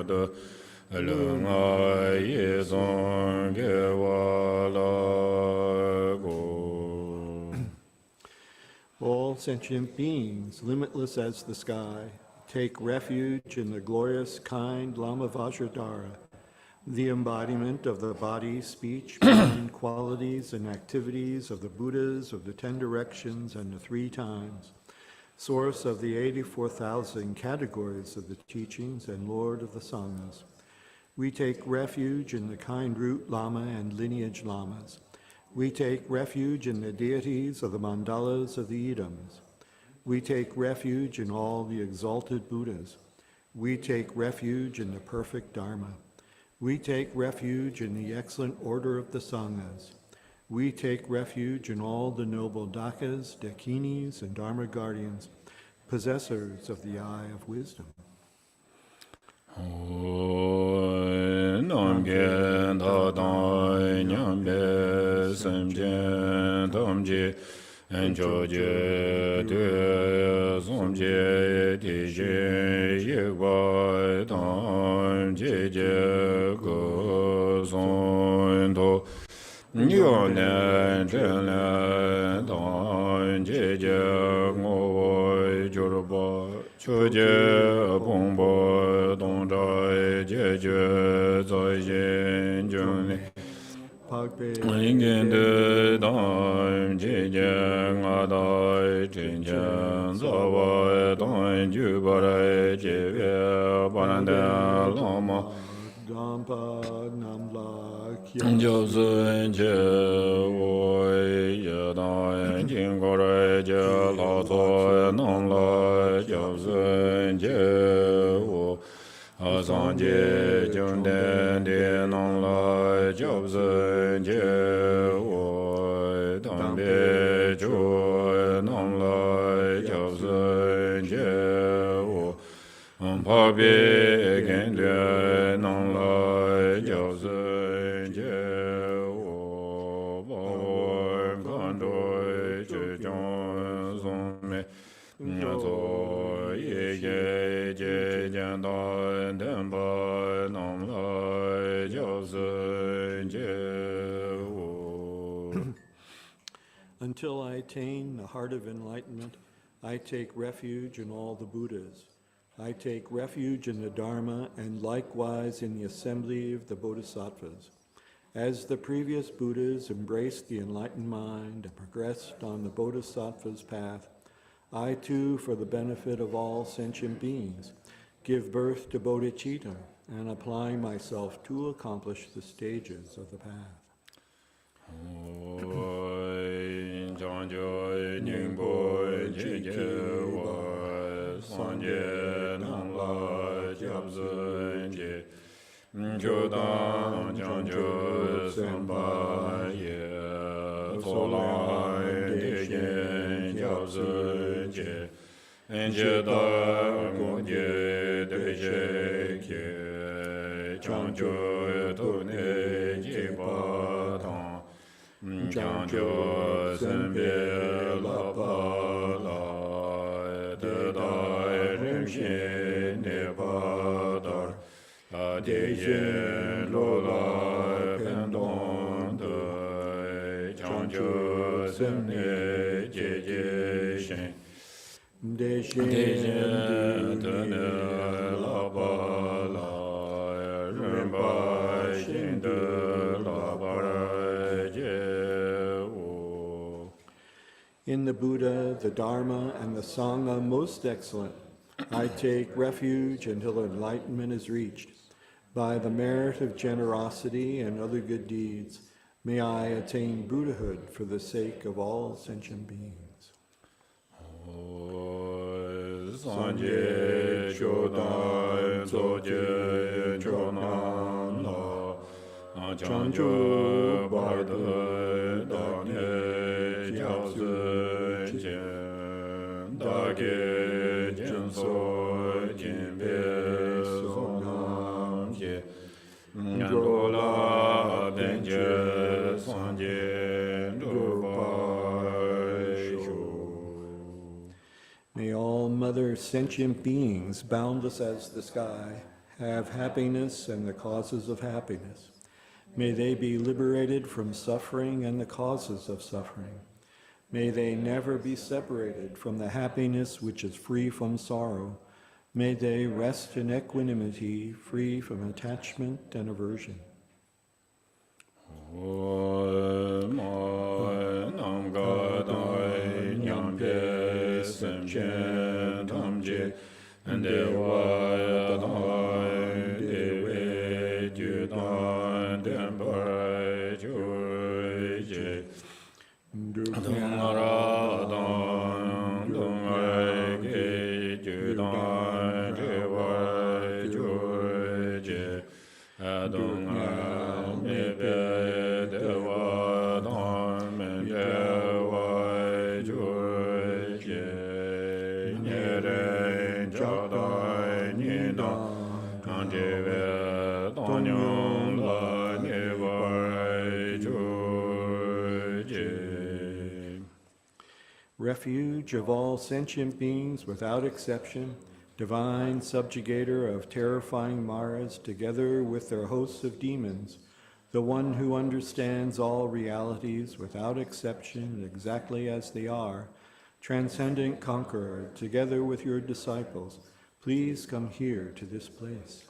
de Lunga Yezong Gewala Go. All sentient beings, limitless as the sky, take refuge in the glorious, kind Lama Vajradhara, the embodiment of the body, speech, mind, qualities, and activities of the Buddhas of the 10 directions and the 3 times, source of the 84,000 categories of the teachings and Lord of the Sanghas. We take refuge in the kind root Lama and lineage Lamas. We take refuge in the deities of the mandalas of the Idams. We take refuge in all the exalted Buddhas. We take refuge in the perfect Dharma. We take refuge in the excellent order of the Sanghas. We take refuge in all the noble Dakas, Dakinis, and Dharma guardians, possessors of the eye of wisdom. Until I attain the heart of enlightenment, I take refuge in all the Buddhas. I take refuge in the Dharma and likewise in the assembly of the Bodhisattvas. As the previous Buddhas embraced the enlightened mind and progressed on the Bodhisattva's path, I too, for the benefit of all sentient beings, give birth to bodhicitta and applying myself to accomplish the stages of the path. Ningpo Sangha Namla Jabzanje Jodan Janjo Senpa Ye Tolan Dejen Jabzanje Enjeda Gondje Deje Ke Janjo Tone Jibatan Janjo Senpe La La De Dai Rimshin Nepadar Deje Lola Pendon De Janjo Semne Jeje Shen Deje Tene La Ba La Rimba Shin De La Ba In the Buddha, the Dharma, and the Sangha most excellent, I take refuge until enlightenment is reached. By the merit of generosity and other good deeds, may I attain Buddhahood for the sake of all sentient beings. Sanje Chodan Soje Chonan La Chanjo Barda Dane Jiazi Jen Dage Jenso Jinbe Sonam Je Nyandola Benje Sanje Drupa Shu. May all mother sentient beings, boundless as the sky, have happiness and the causes of happiness. May they be liberated from suffering and the causes of suffering. May they never be separated from the happiness which is free from sorrow. May they rest in equanimity, free from attachment and aversion. Refuge of all sentient beings without exception, divine subjugator of terrifying Maras together with their hosts of demons, the one who understands all realities without exception exactly as they are, transcendent conqueror, together with your disciples, please come here to this place.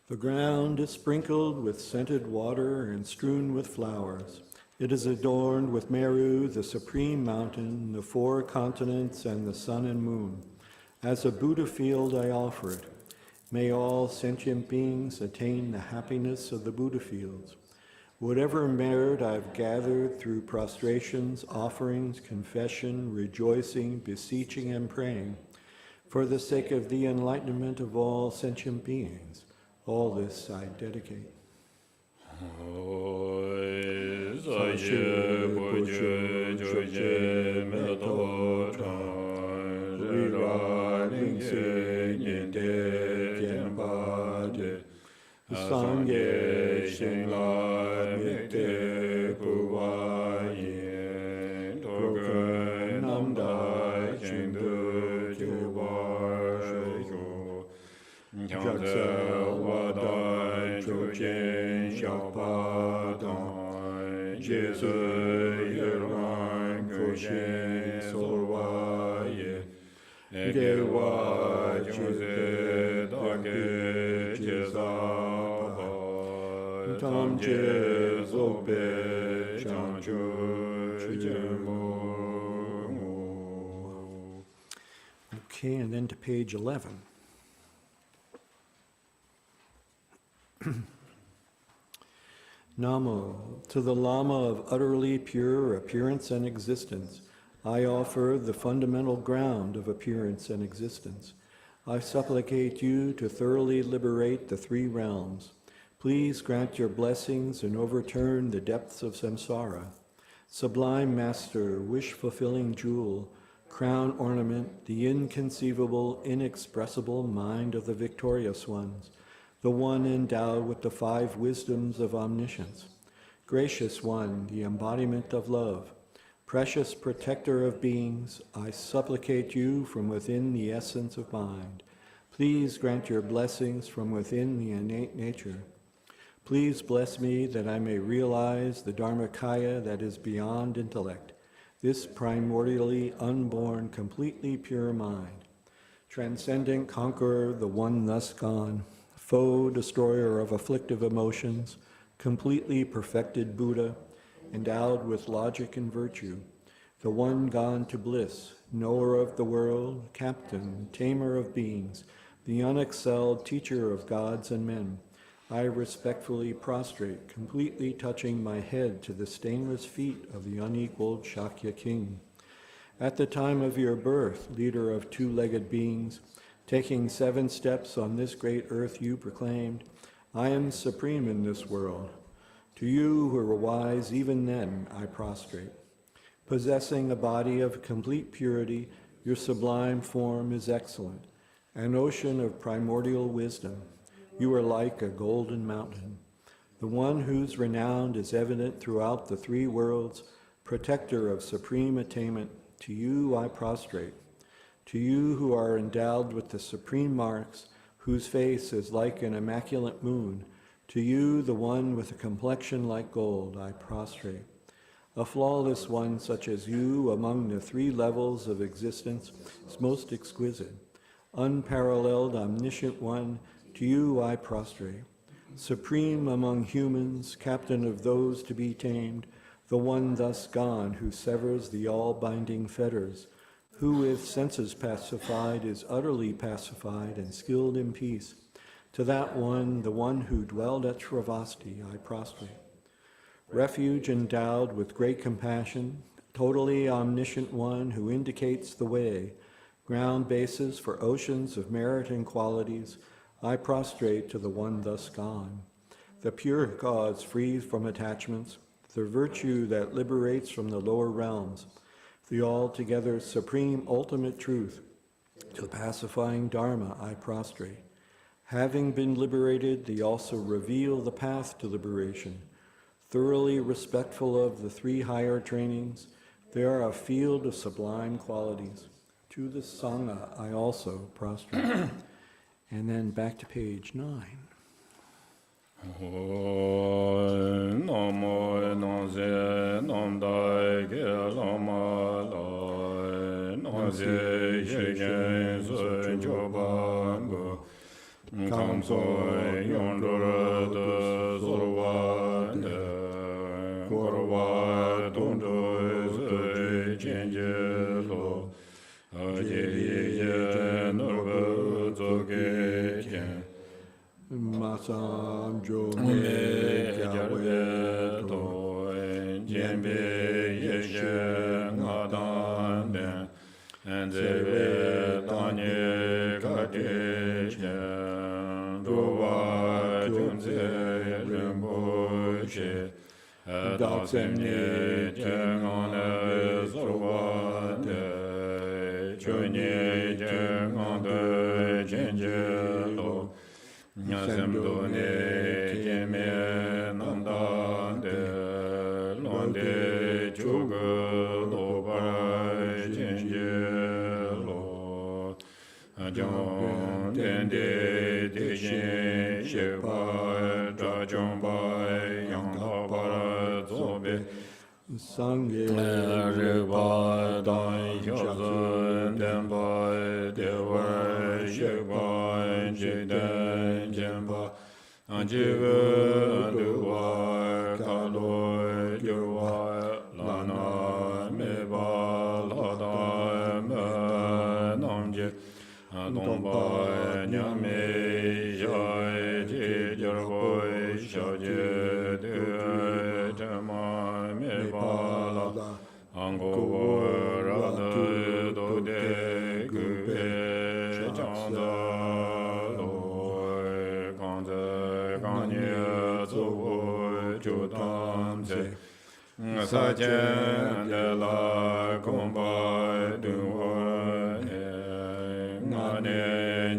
The ground is sprinkled with scented water and strewn with flowers. It is adorned with Meru, the supreme mountain, the 4 continents, and the sun and moon. As a Buddha field I offer it. May all sentient beings attain the happiness of the Buddha fields. Whatever merit I've gathered through prostrations, offerings, confession, rejoicing, beseeching, and praying, for the sake of the enlightenment of all sentient beings, all this I dedicate. Sangha Shinla Mikte Puwayin Togen Namdai Shindu Jiwarshu Jaksa Wadai Chujin Shapadai Jesu Yerwan Kushin Solwaye Gewa Jose Dage Jeza Okay, and then to page 11. Namo, to the Lama of utterly pure appearance and existence, I offer the fundamental ground of appearance and existence. I supplicate you to thoroughly liberate the 3 realms. Please grant your blessings and overturn the depths of samsara. Sublime Master, wish-fulfilling jewel, crown ornament, the inconceivable, inexpressible mind of the victorious ones, the one endowed with the 5 wisdoms of omniscience. Gracious one, the embodiment of love, precious protector of beings, I supplicate you from within the essence of mind. Please grant your blessings from within the innate nature. Please bless me that I may realize the Dharmakaya that is beyond intellect, this primordially unborn, completely pure mind. Transcendent conqueror, the one thus gone, foe destroyer of afflictive emotions, completely perfected Buddha, endowed with logic and virtue, the one gone to bliss, knower of the world, captain, tamer of beings, the unexcelled teacher of gods and men, I respectfully prostrate, completely touching my head to the stainless feet of the unequaled Shakya king. At the time of your birth, leader of two-legged beings, taking 7 steps on this great earth you proclaimed, I am supreme in this world. To you who were wise even then, I prostrate. Possessing a body of complete purity, your sublime form is excellent, an ocean of primordial wisdom. You are like a golden mountain, the one whose renown is evident throughout the 3 worlds, protector of supreme attainment. To you I prostrate. To you who are endowed with the supreme marks, whose face is like an immaculate moon, to you, the one with a complexion like gold, I prostrate. A flawless one such as you among the 3 levels of existence is most exquisite. Unparalleled, omniscient one, to you I prostrate. Supreme among humans, captain of those to be tamed, the one thus gone who severs the all-binding fetters, who with senses pacified is utterly pacified and skilled in peace. To that one, the one who dwelled at Shravasti, I prostrate. Refuge endowed with great compassion, totally omniscient one who indicates the way, ground bases for oceans of merit and qualities, I prostrate to the one thus gone. The pure cause free from attachments, the virtue that liberates from the lower realms, the altogether supreme ultimate truth, to the pacifying Dharma I prostrate. Having been liberated, they also reveal the path to liberation. Thoroughly respectful of the 3 higher trainings, they are a field of sublime qualities. To the Sangha I also prostrate. And then back to page 9. Masam Jome Jawe To Jembe Yeshe Ngadan and Zeve Tanye Kadesh Dova Junze Rinpoche Daksemne Jengane Zorwande Chonye Jengande Jenjelo Nyasem Keme Nandande Londe Chuga Lobar Jenjelo Ajon Dende Dejen Shepa Jajomba Yang Para Zobe Sangye Reba Dan Yazan Denba Dewa Sheba Jeden Jemba Anjiva Duwa Kalo Duwa Lana Meba Lada Namje Domba Nyame Jai Jijarbo Shaje De Jama Meba Ango Rada Dode Gube Chanda Lo Kanze Kanye Zubo Judanze Sajen De La Gomba Duwa Ngane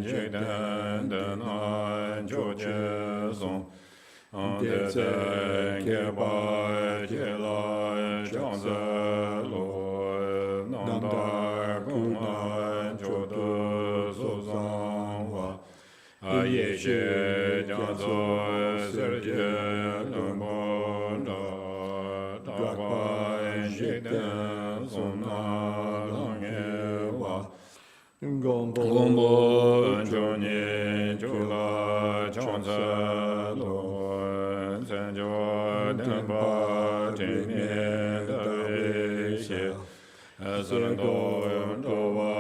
Jiden Denan Joje Song Deze Keba Jela Janze Lo Nanda Guna Jodo Suzanwa Ayeshe Janzo Serje Lumbonda Dagwa Jiden Sona Langewa Gombo Joni Jula jo den ba jin me da we xie zhen do do wa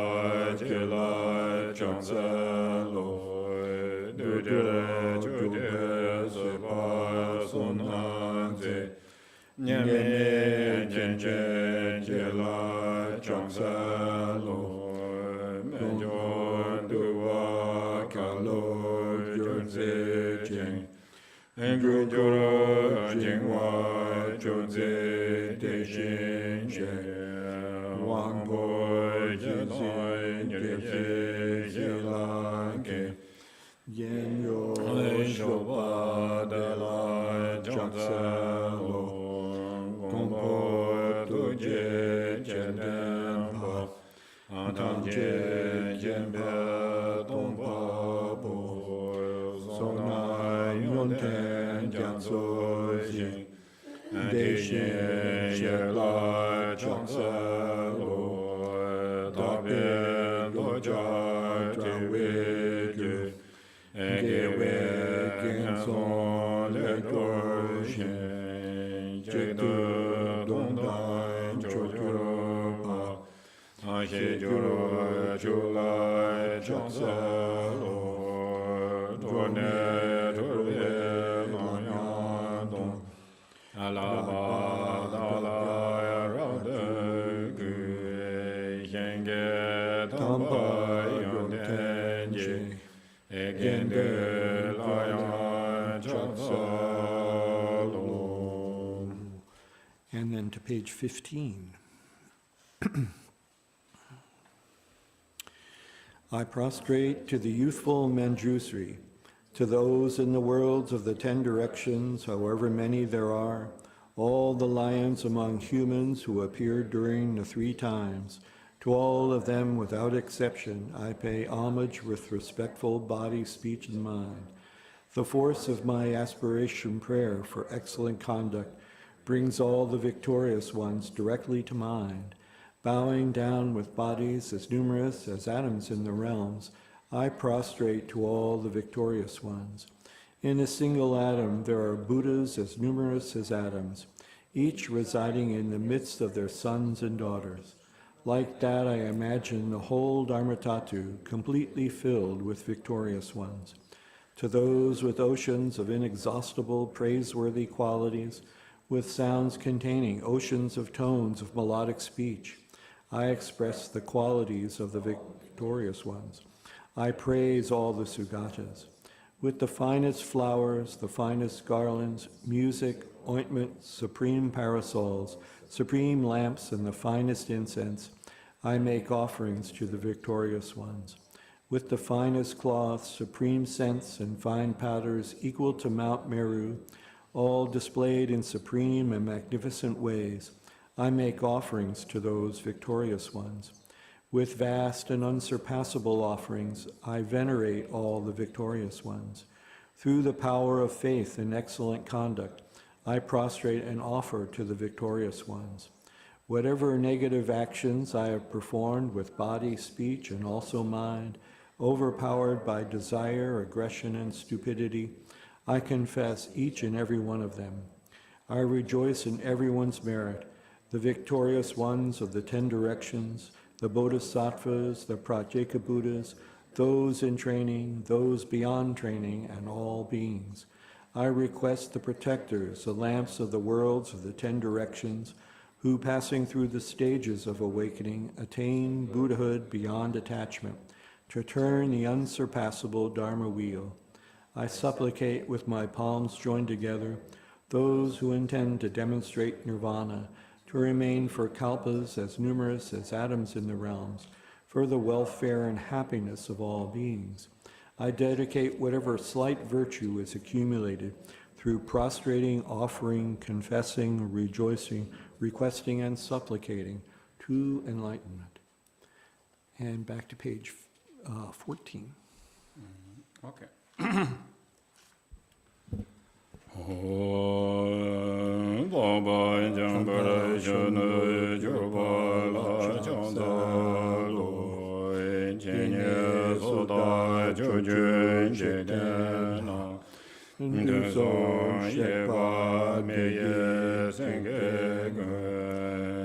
ji lai zhang zhen lo du de ju de zi ba sun nan zi nian me jian jian ji lai zhang zhen lo men jo du wa ka lo jun zi jing en gu ju ro jing wa jun zi de jing jing wang bo ji lai ni ji ji lan ge yen yo shou ba de lai zhang zhen lo gong bo du jie jian den ba an tang jie jian bie dong ba bo song na yun ten jiang zu jing de xin xie lai zhang zhen lo da bie lo jia zhe wei ju ge wei gen song le duo xin jie de dong dan zhou zhu ba a xie zhu ru zhu lai zhang zhen lo duo ne zhu wei lang yang dong a la ba da la rao de gu xian ge tang ba yong ten ji e gen de la yang zhang zhen lo. And then to page 15. I prostrate to the youthful Manjusri, to those in the worlds of the 10 directions, however many there are, all the lions among humans who appeared during the 3 times, to all of them without exception, I pay homage with respectful body, speech, and mind. The force of my aspiration prayer for excellent conduct brings all the victorious ones directly to mind. Bowing down with bodies as numerous as atoms in the realms, I prostrate to all the victorious ones. In a single atom there are Buddhas as numerous as atoms, each residing in the midst of their sons and daughters. Like that, I imagine the whole Dharmatatu completely filled with victorious ones. To those with oceans of inexhaustible, praiseworthy qualities, with sounds containing oceans of tones of melodic speech, I express the qualities of the victorious ones. I praise all the Sugatas. With the finest flowers, the finest garlands, music, ointment, supreme parasols, supreme lamps, and the finest incense, I make offerings to the victorious ones. With the finest cloths, supreme scents, and fine powders equal to Mount Meru, all displayed in supreme and magnificent ways, I make offerings to those victorious ones. With vast and unsurpassable offerings, I venerate all the victorious ones. Through the power of faith and excellent conduct, I prostrate and offer to the victorious ones. Whatever negative actions I have performed with body, speech, and also mind, overpowered by desire, aggression, and stupidity, I confess each and every one of them. I rejoice in everyone's merit, the victorious ones of the 10 directions, the Bodhisattvas, the Pratyeka Buddhas, those in training, those beyond training, and all beings. I request the protectors, the lamps of the worlds of the 10 directions, who, passing through the stages of awakening, attain Buddhahood beyond attachment, to turn the unsurpassable Dharma wheel. I supplicate with my palms joined together those who intend to demonstrate nirvana, to remain for kalpas as numerous as atoms in the realms, for the welfare and happiness of all beings. I dedicate whatever slight virtue is accumulated through prostrating, offering, confessing, rejoicing, requesting, and supplicating to enlightenment. And back to page 14. Okay. Baba Jambara Shana Jurba Chanda Lo Jenya Soda Jujun Jedana du son Shekpa Meye Sangha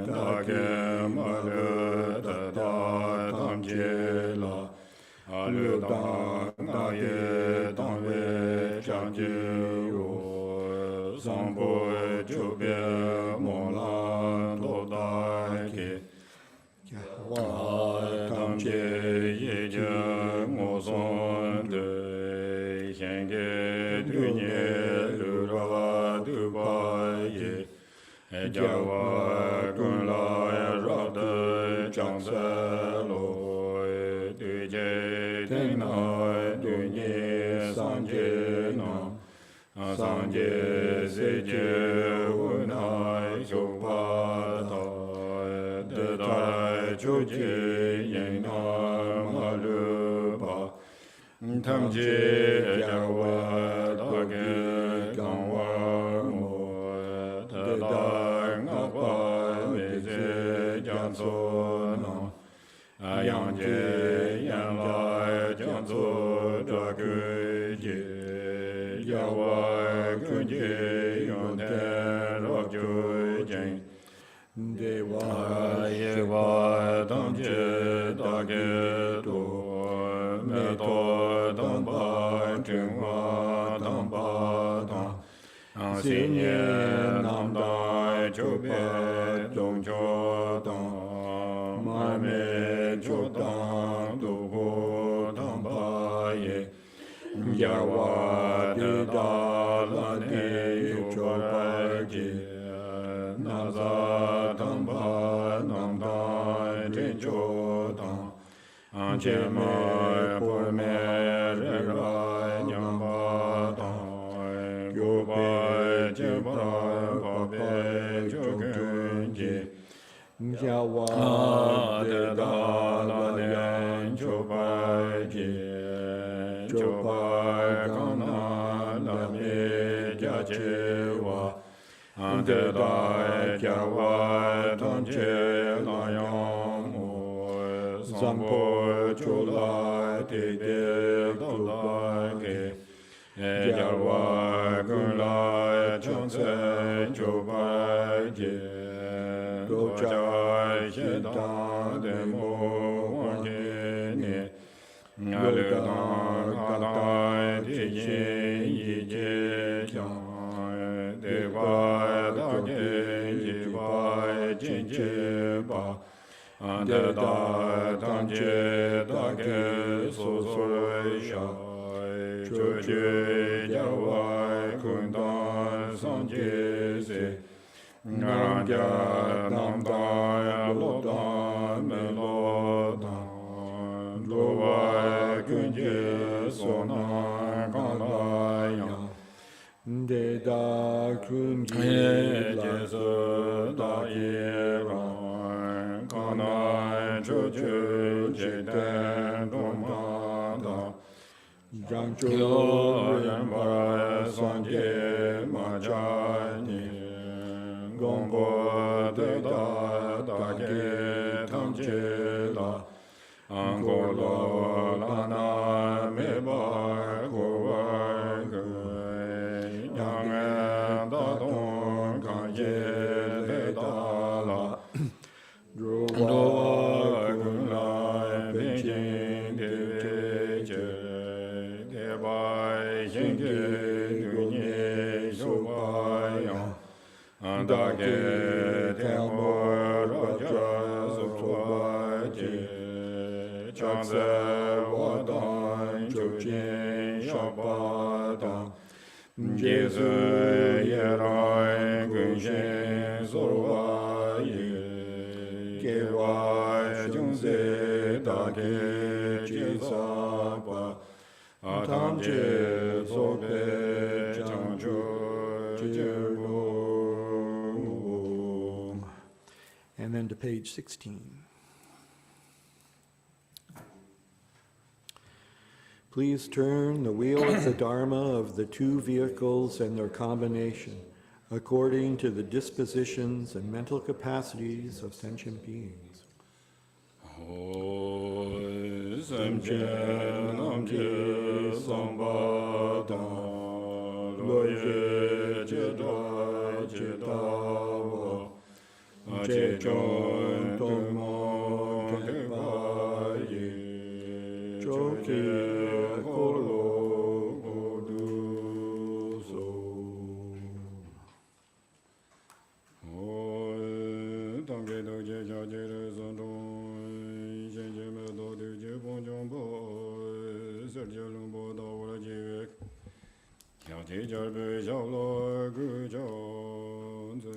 Dake Malu Dada Tamje La Alu Dang Naye Dangwe Changji Yo Sambo Chubye Molan Doda Ki Tamje Yeje Mozon De Henge Dunye Lura Dubai Jawa Gunla Rada Changselo Duje Tenai Dunye Sanje Nam Sanje Seje Unai Shobata Dedai Chuji Yenam Maluba Tamje Jawa Dage Gangwa Mo Dedai Ngapa Meze Janso No Ayangje Yanlai Janso Dage Je Yawa Kunje Yonte Rokjo Jen Dewa Yewa Damje Dage Do Meto Damba Jingwa Damba Dang Sinye Namda Chobe Dongjo Dang Mame Chodang Dugo Damba Ye Yawa Dida Lane Choba Ji Naza Damba Namda Jinjo Dang Anjeme Pome Rega Nyamba Dang Yoba Jebra Pape Jogunji Yawa Deda Lane Choba Ji Choba Kana Lame Jajewa Deda Kyawa Tanje Layam Zambo Chula Tede Dola Ke Yawa Gula Chonse Choba Je Doja Shedan Demo Wangene Ngaludan Kadai Tiye Yije Kyan Deva Dage Jiva Jinje Ba Deda Tanje Dage Soso Shai Choje Yawa Kundan Sanje Se Ngaranja Namda Lodan Melodan Loa Kunje Sona Kandaya Deda Kunje Jesu Da Yeran Kanai Choju Jeten Domada Jangcho Renpa Sanje Majani Gombo Deda Dage Tamje La Angolo Lana Meba Kowa Gui Yang Dadon Kanye Deda La Drowa Gunlai Beijing Deje Deba Yenge Dunye Shobayang Dage Tenmo Raja Sobaje Chanze Wadan Chojin Shabadan Jesu Yerai Gunshin Sorwaye Kewa Junze Dage Jisaba Atamje Sobe Chanjo Jeru. And then to page 16. Please turn the wheel of the Dharma of the two vehicles and their combination according to the dispositions and mental capacities of sentient beings. Samche Namche Sambha ye je da je da wo je chon to mo te ba ye jo ki ko lo go du so o dang ge do je ja je re son do je je me do de je bon jong bo se je lu bo do wo je Yang ji jar bei xiao lo gu jiao zi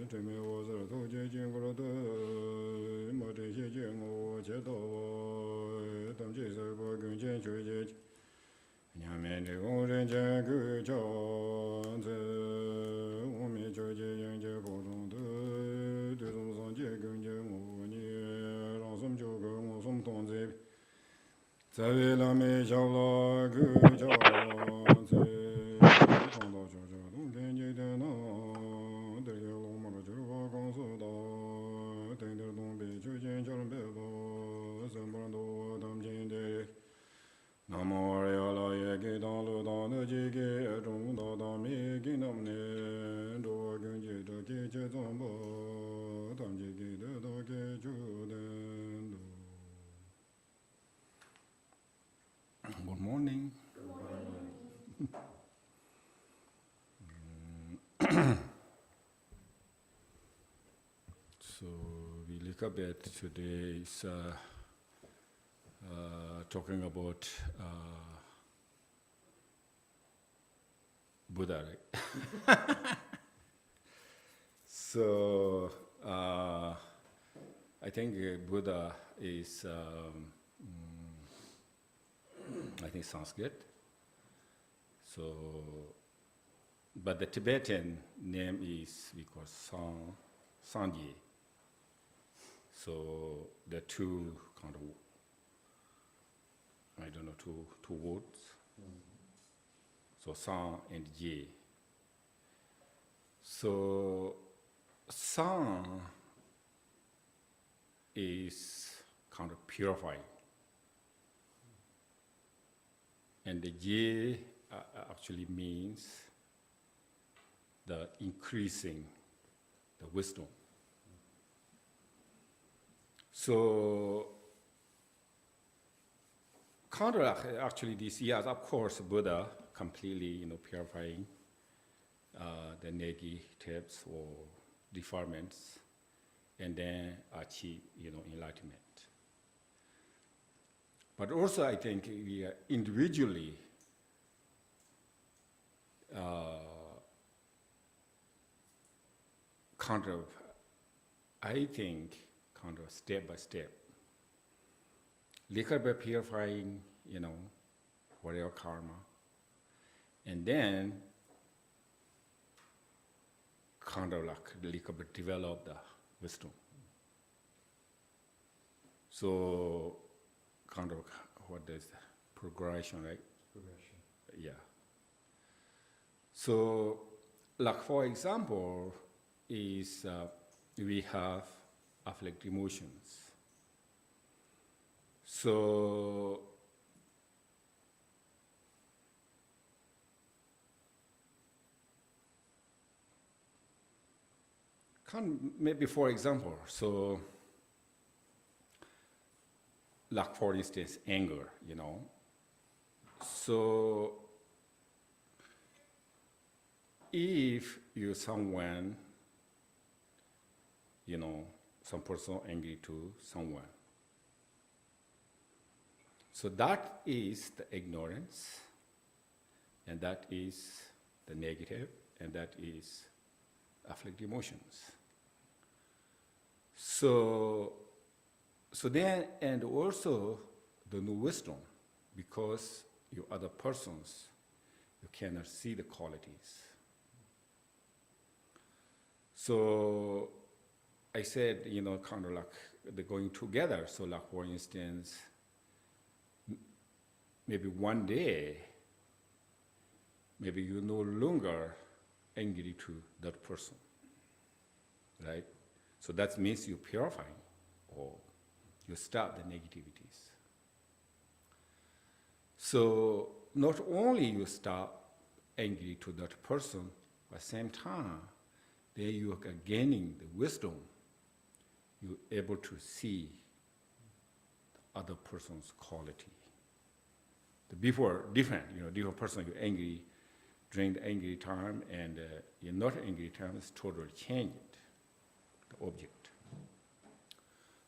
zhe mei wo zi tu jie jing gu de mo zhe xie jing wo jie dou wo dam ji zi guo gun jian shui jie Niang mian zhi gong ren jian gu jiao zi wu mi zhe jie yang jie gu zhong de de zong zang jie gun jie wu ni rang sum jiu ge wu sum tong zi 在为了美小了个家子，看到这冬天节的那，得了我们的这个公司的，等着东北就见家人别吧，什么都当今的。那么二呀老爷给当路当的几个中大当没给他们呢，这跟着这给这怎么，当几个的都给就的。Good morning. So we look a bit today is talking about Buddha, right? So I think Buddha is I think Sanskrit. So, but the Tibetan name is because Sangye. So the two kind of, I don't know, two words. So Sang and Ye. So Sang is kind of purifying. And the Ye actually means the increasing the wisdom. So, actually this, yes, of course, Buddha completely, purifying the negatives or defilements, and then achieve, enlightenment. But also, I think we are individually step by step, little by purifying, whatever karma, and then little bit develop the wisdom. So, what is the progression, right? Progression. Yeah. So, for example, is we have afflict emotions. So, maybe for example, so for instance, anger, So if you're someone, some person angry to someone, so that is the ignorance, and that is the negative, and that is afflict emotions. So then, and also the new wisdom, because you other persons, you cannot see the qualities. So I said, they're going together. So for instance, maybe one day, maybe you're no longer angry to that person, right? So that means you're purifying, or you stop the negativities. So not only you stop angry to that person, at the same time, then you are gaining the wisdom. You're able to see the other person's quality. The before, different, different person, you're angry during the angry time, and you're not angry time, it's totally changed, the object.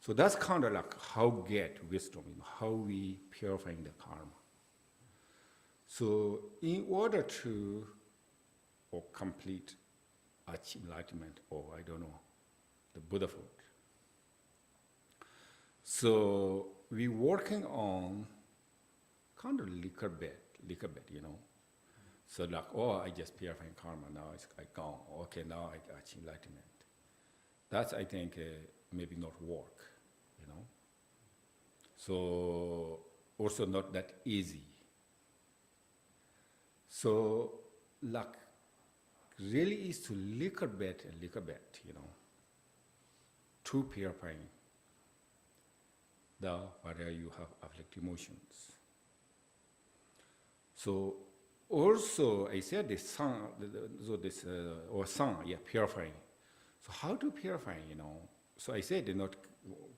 So that's kind of like how get wisdom, how we purifying the karma. So in order to complete enlightenment, or I don't know, the Buddhahood. So we're working on kind of liquor bed. So like, I just purifying karma, now it's gone. Okay, now I achieve enlightenment. That's, I think, maybe not work, So also not that easy. So like, really is to liquor bed, to purifying the whatever you have afflicted emotions. So also I said this sun, purifying. So how to purify, So I said not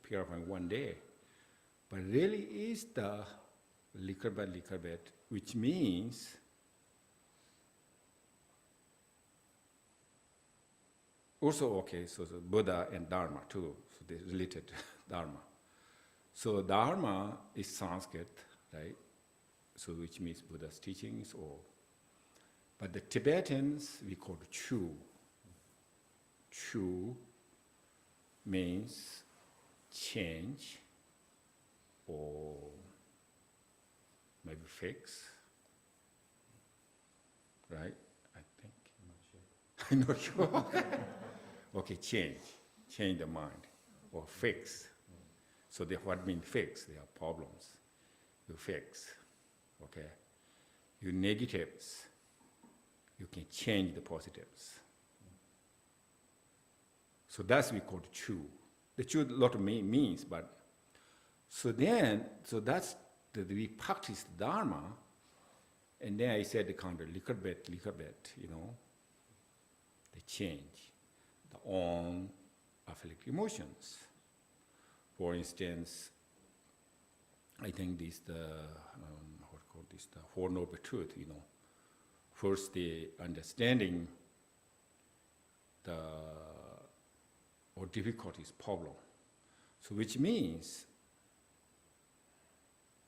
purifying one day, but really is the liquor bed, which means also, okay, so the Buddha and Dharma too, so they related Dharma. So Dharma is Sanskrit, right? So which means Buddha's teachings, but the Tibetans, we call it Chu. Chu means change or maybe fix, right? I think. I'm not sure. Okay, change the mind, or fix. So what means fix? They are problems. You fix, okay? Your negatives, you can change the positives. So that's we call Chu. The Chu, a lot of means, but so that's we practice Dharma, and then I said the kind of liquor bit, the change, the own afflicted emotions. For instance, I think this the Four Noble Truth. First the understanding the or difficulties problem. So which means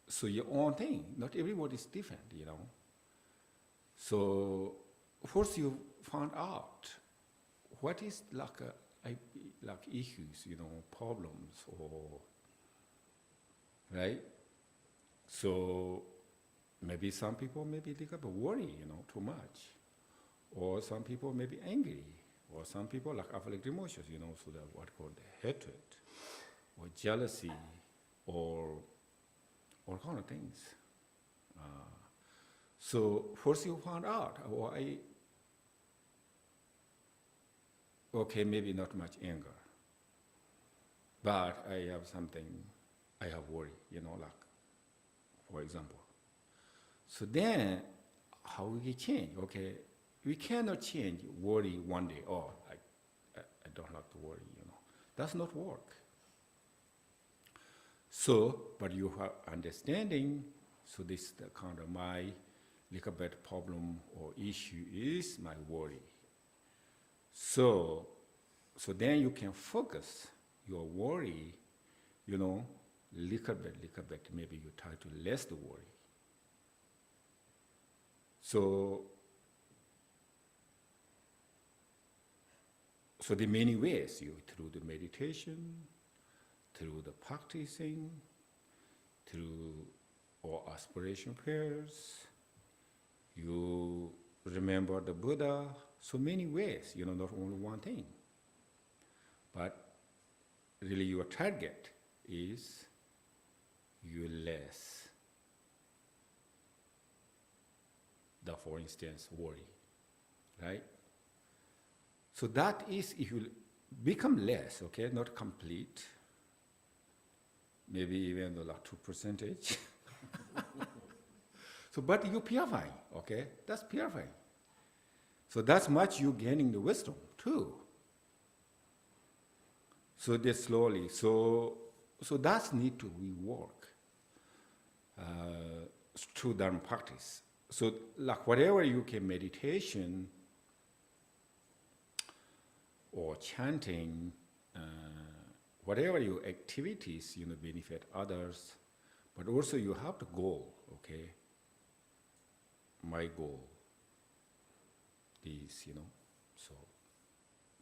so your own thing. Not everybody is different, So first you find out what is like issues, problems, or right. So maybe some people maybe they got worry, too much, or some people may be angry, or some people like afflicted emotions, so that what called hatred, or jealousy, or all kind of things. So first you find out, okay, maybe not much anger, but I have something, I have worry, for example. So then, how we change? Okay, we cannot change worry one day. I don't like to worry, Does not work. So, but you have understanding, so this the kind of my little bit problem or issue is my worry. So then you can focus your worry, little bit, maybe you try to less the worry. So the many ways, through the meditation, through the practicing, through all aspiration prayers, you remember the Buddha, so many ways, not only one thing. But really your target is you less the, for instance, worry, right? So that is, if you become less, okay, not complete, maybe even like 2%. So, but you purifying, okay? That's purifying. So that's much you gaining the wisdom too. So they slowly, so that's need to rework through Dharma practice. So like whatever you can meditation or chanting, whatever your activities, benefit others, but also you have the goal, okay? My goal is, so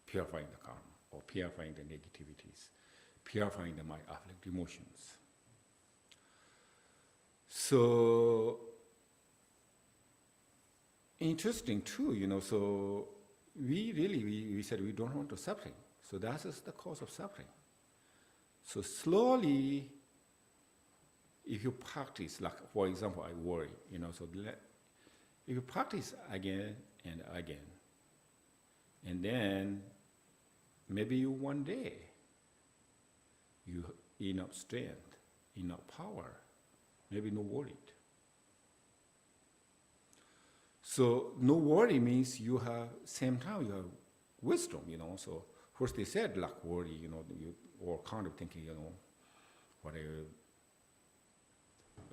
purifying the karma, or purifying the negativities, purifying my afflictive emotions. So, interesting too, so we said we don't want to suffering. So that is the cause of suffering. So slowly, if you practice, like for example, I worry, so if you practice again and again, and then maybe you one day, you enough strength, enough power, maybe no worried. So no worry means you have, same time you have wisdom, so first they said like worry, you or kind of thinking, whatever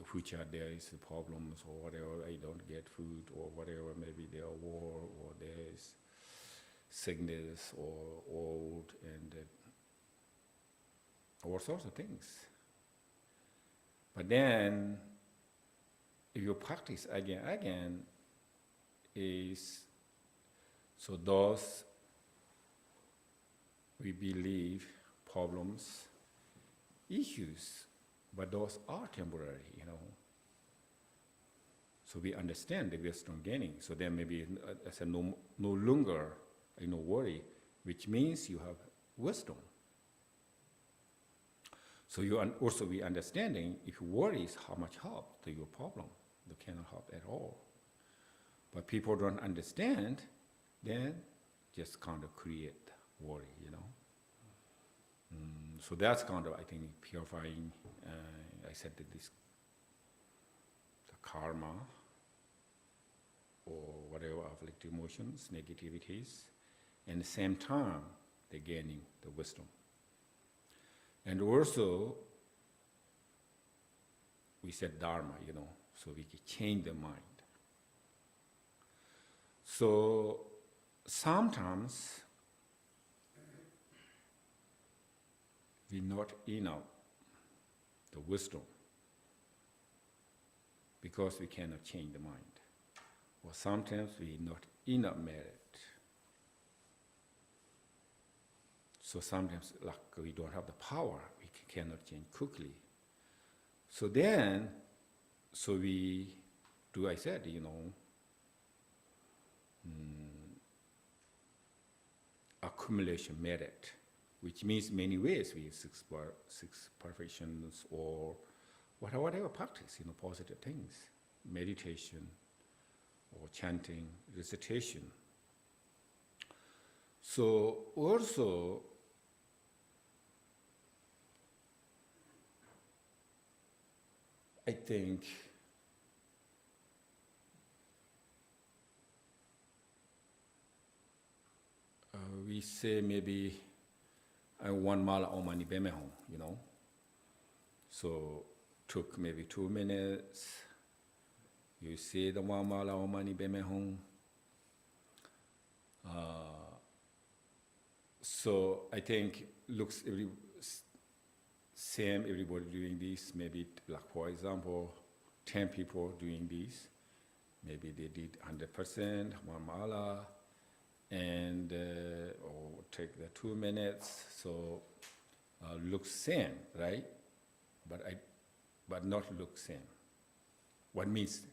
future there is problems or whatever, I don't get food or whatever, maybe there are war or there is sickness or old and all sorts of things. But then if you practice again is, so those we believe problems, issues, but those are temporary, So we understand the wisdom gaining. So then maybe as a no longer, worry, which means you have wisdom. So you also be understanding if you worry is how much help to your problem. You cannot help at all. But people don't understand, then just kind of create worry, So that's kind of, I think, purifying, I said that the karma, or whatever afflictive emotions, negativities, and at the same time, they're gaining the wisdom. And also, we said dharma, so we can change the mind. So sometimes we not enough the wisdom because we cannot change the mind. Or sometimes we not enough merit. So sometimes like we don't have the power, we cannot change quickly. So then, so we do, I said, accumulation merit, which means many ways we have six perfections or whatever practice, positive things, meditation or chanting, recitation. So also, I think we say maybe one mala om mani padme hum, So took maybe 2 minutes. You say the one mala om mani padme hum. So I think looks same everybody doing this. Maybe like for example, 10 people doing this. Maybe they did 100% one mala. And or take the 2 minutes, so looks same, right? But not look same. What means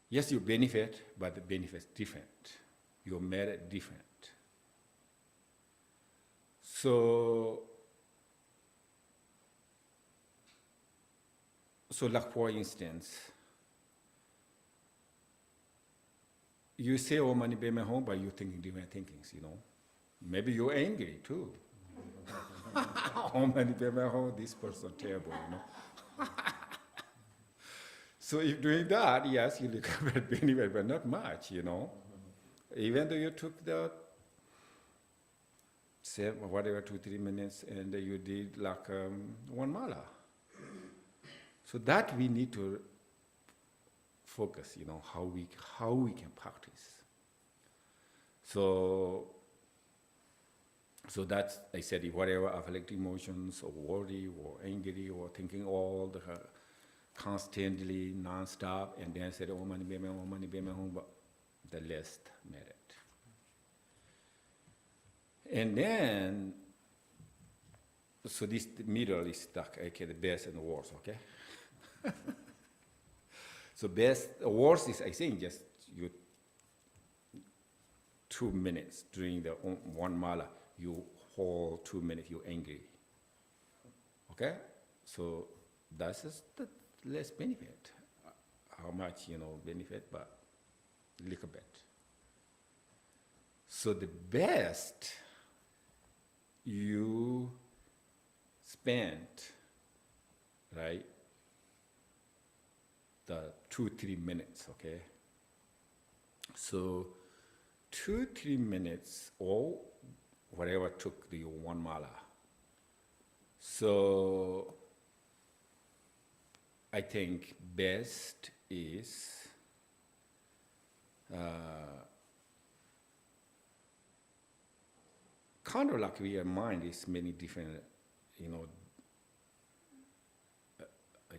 yes, you benefit, but the benefit's different. Your merit different. So like for instance, you say Om Mani Padme Hum, but you're thinking different thinkings, Maybe you're angry too. Om Mani Padme Hum, this person terrible, So if doing that, yes, you recover benefit, but not much, Even though you took the, say, whatever, 2-3 minutes, and you did like 1 mala. So that we need to focus, how we can practice. So that's, I said, whatever affect emotions or worry or angry or thinking all the constantly, non-stop, and then said, oh, money, but the least merit. And then, so this middle is stuck, okay, the best and the worst, okay? So worst is, I think, just you 2 minutes during the 1 mala, you hold 2 minutes, you're angry. Okay? So that's just the less benefit. How much, benefit, but a little bit. So the best you spent, right, the 2-3 minutes, okay? So 2-3 minutes or whatever took the 1 mala. So I think best is kind of like our mind is many different, I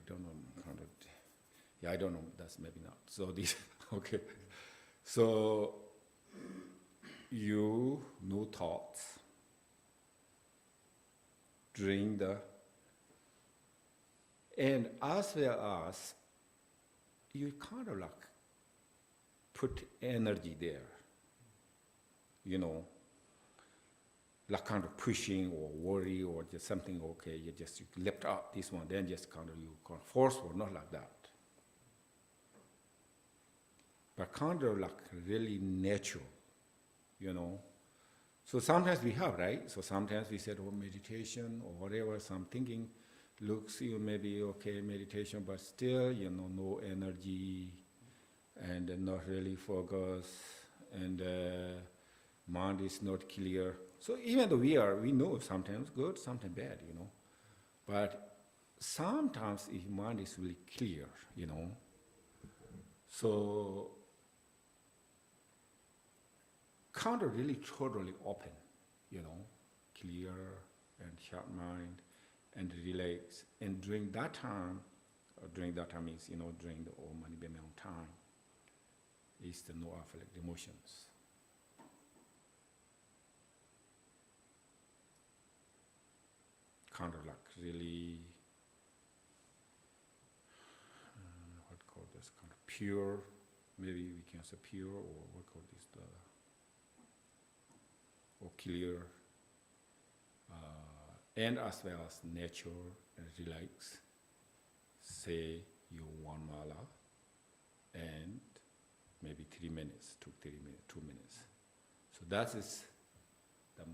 don't know, kind of, I don't know, that's maybe not. So this, okay. So you no thoughts during the, and as well as you kind of like put energy there, like kind of pushing or worry or just something, okay, you lift up this one, then just kind of you kind of forceful, not like that. But kind of like really natural, So sometimes we have, right? So sometimes we said, oh, meditation or whatever, some thinking looks maybe okay, meditation, but still, no energy and not really focus and mind is not clear. So even though we know sometimes good, sometimes bad, But sometimes if mind is really clear, So kind of really totally open, clear and sharp mind and relax. And during that time means, during the Om Mani Padme Hum time, is the no affect emotions. Kind of like really, what call this, kind of pure, maybe we can say pure, or what call this, or clear, and as well as nature and relax. Say your 1 mala, and maybe 3 minutes, 2 minutes. So that is the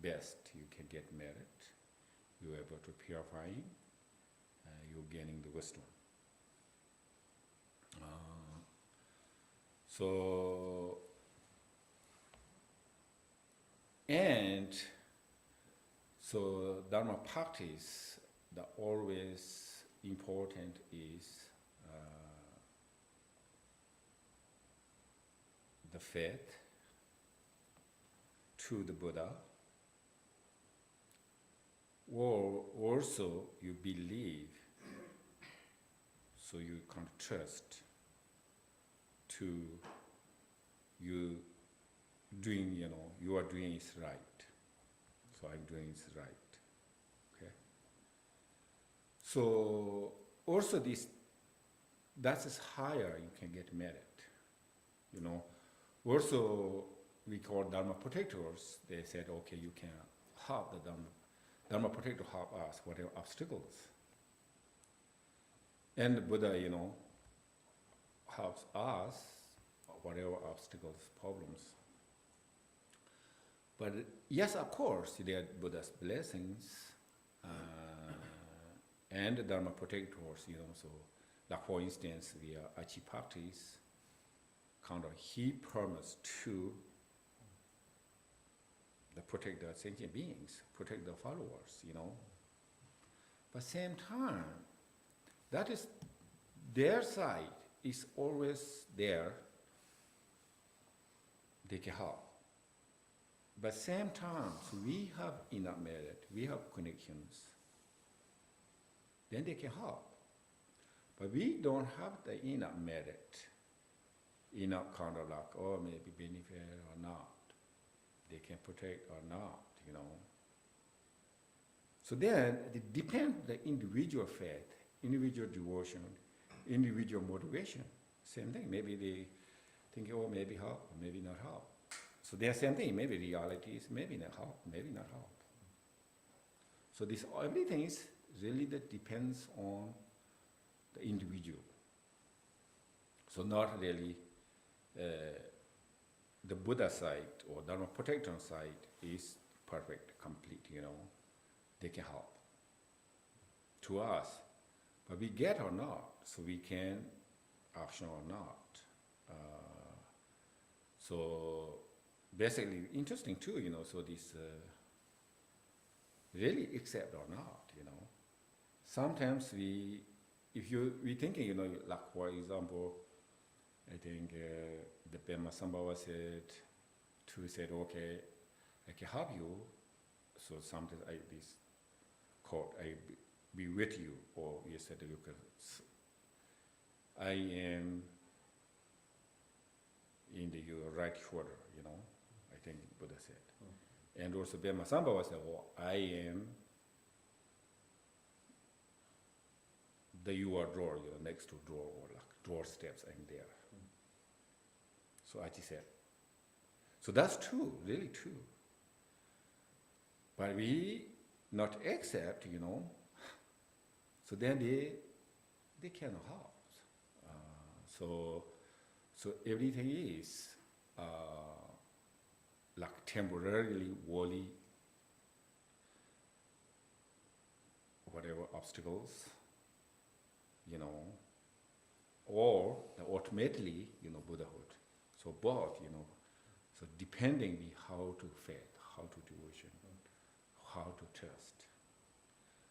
best you can get merit. You're able to purifying, you're gaining the wisdom. So Dharma practice, the always important is the faith to the Buddha, or also you believe, so you can trust to you doing, you are doing is right. So I'm doing is right. Okay. So also that is higher you can get merit. Also we call Dharma protectors. They said, okay, you can help the Dharma protector help us whatever obstacles. And the Buddha, helps us whatever obstacles, problems. But yes, of course, there are Buddha's blessings and the Dharma protectors, so like for instance, the Achi practice, kind of he promised to protect the sentient beings, protect the followers, But same time, that is their side is always there. They can help. But same time, so we have enough merit, we have connections, then they can help. But we don't have the enough merit, enough kind of like, or maybe benefit or not. They can protect or not, So then it depends on the individual faith, individual devotion, individual motivation. Same thing. Maybe they think, oh, maybe help, maybe not help. So they're same thing. Maybe reality is maybe not help, maybe not help. So this everything is really that depends on the individual. So not really the Buddha side or Dharma protection side is perfect, complete, They can help to us. But we get or not, so we can action or not. So basically interesting too, so this really accept or not, Sometimes we thinking, like for example, I think the Pema Sambhava said, okay, I can help you. So sometimes this quote, I be with you, or you said you can, I am in your right shoulder, I think Buddha said. And also Pema Sambhava said, I am your drawer, next to drawer, or like drawer steps, I'm there. So Achi said. So that's true, really true. But we not accept, so then they cannot help. So everything is like temporarily, worldly, whatever obstacles, or ultimately, Buddhahood. So both, so depending how to faith, how to devotion, how to trust.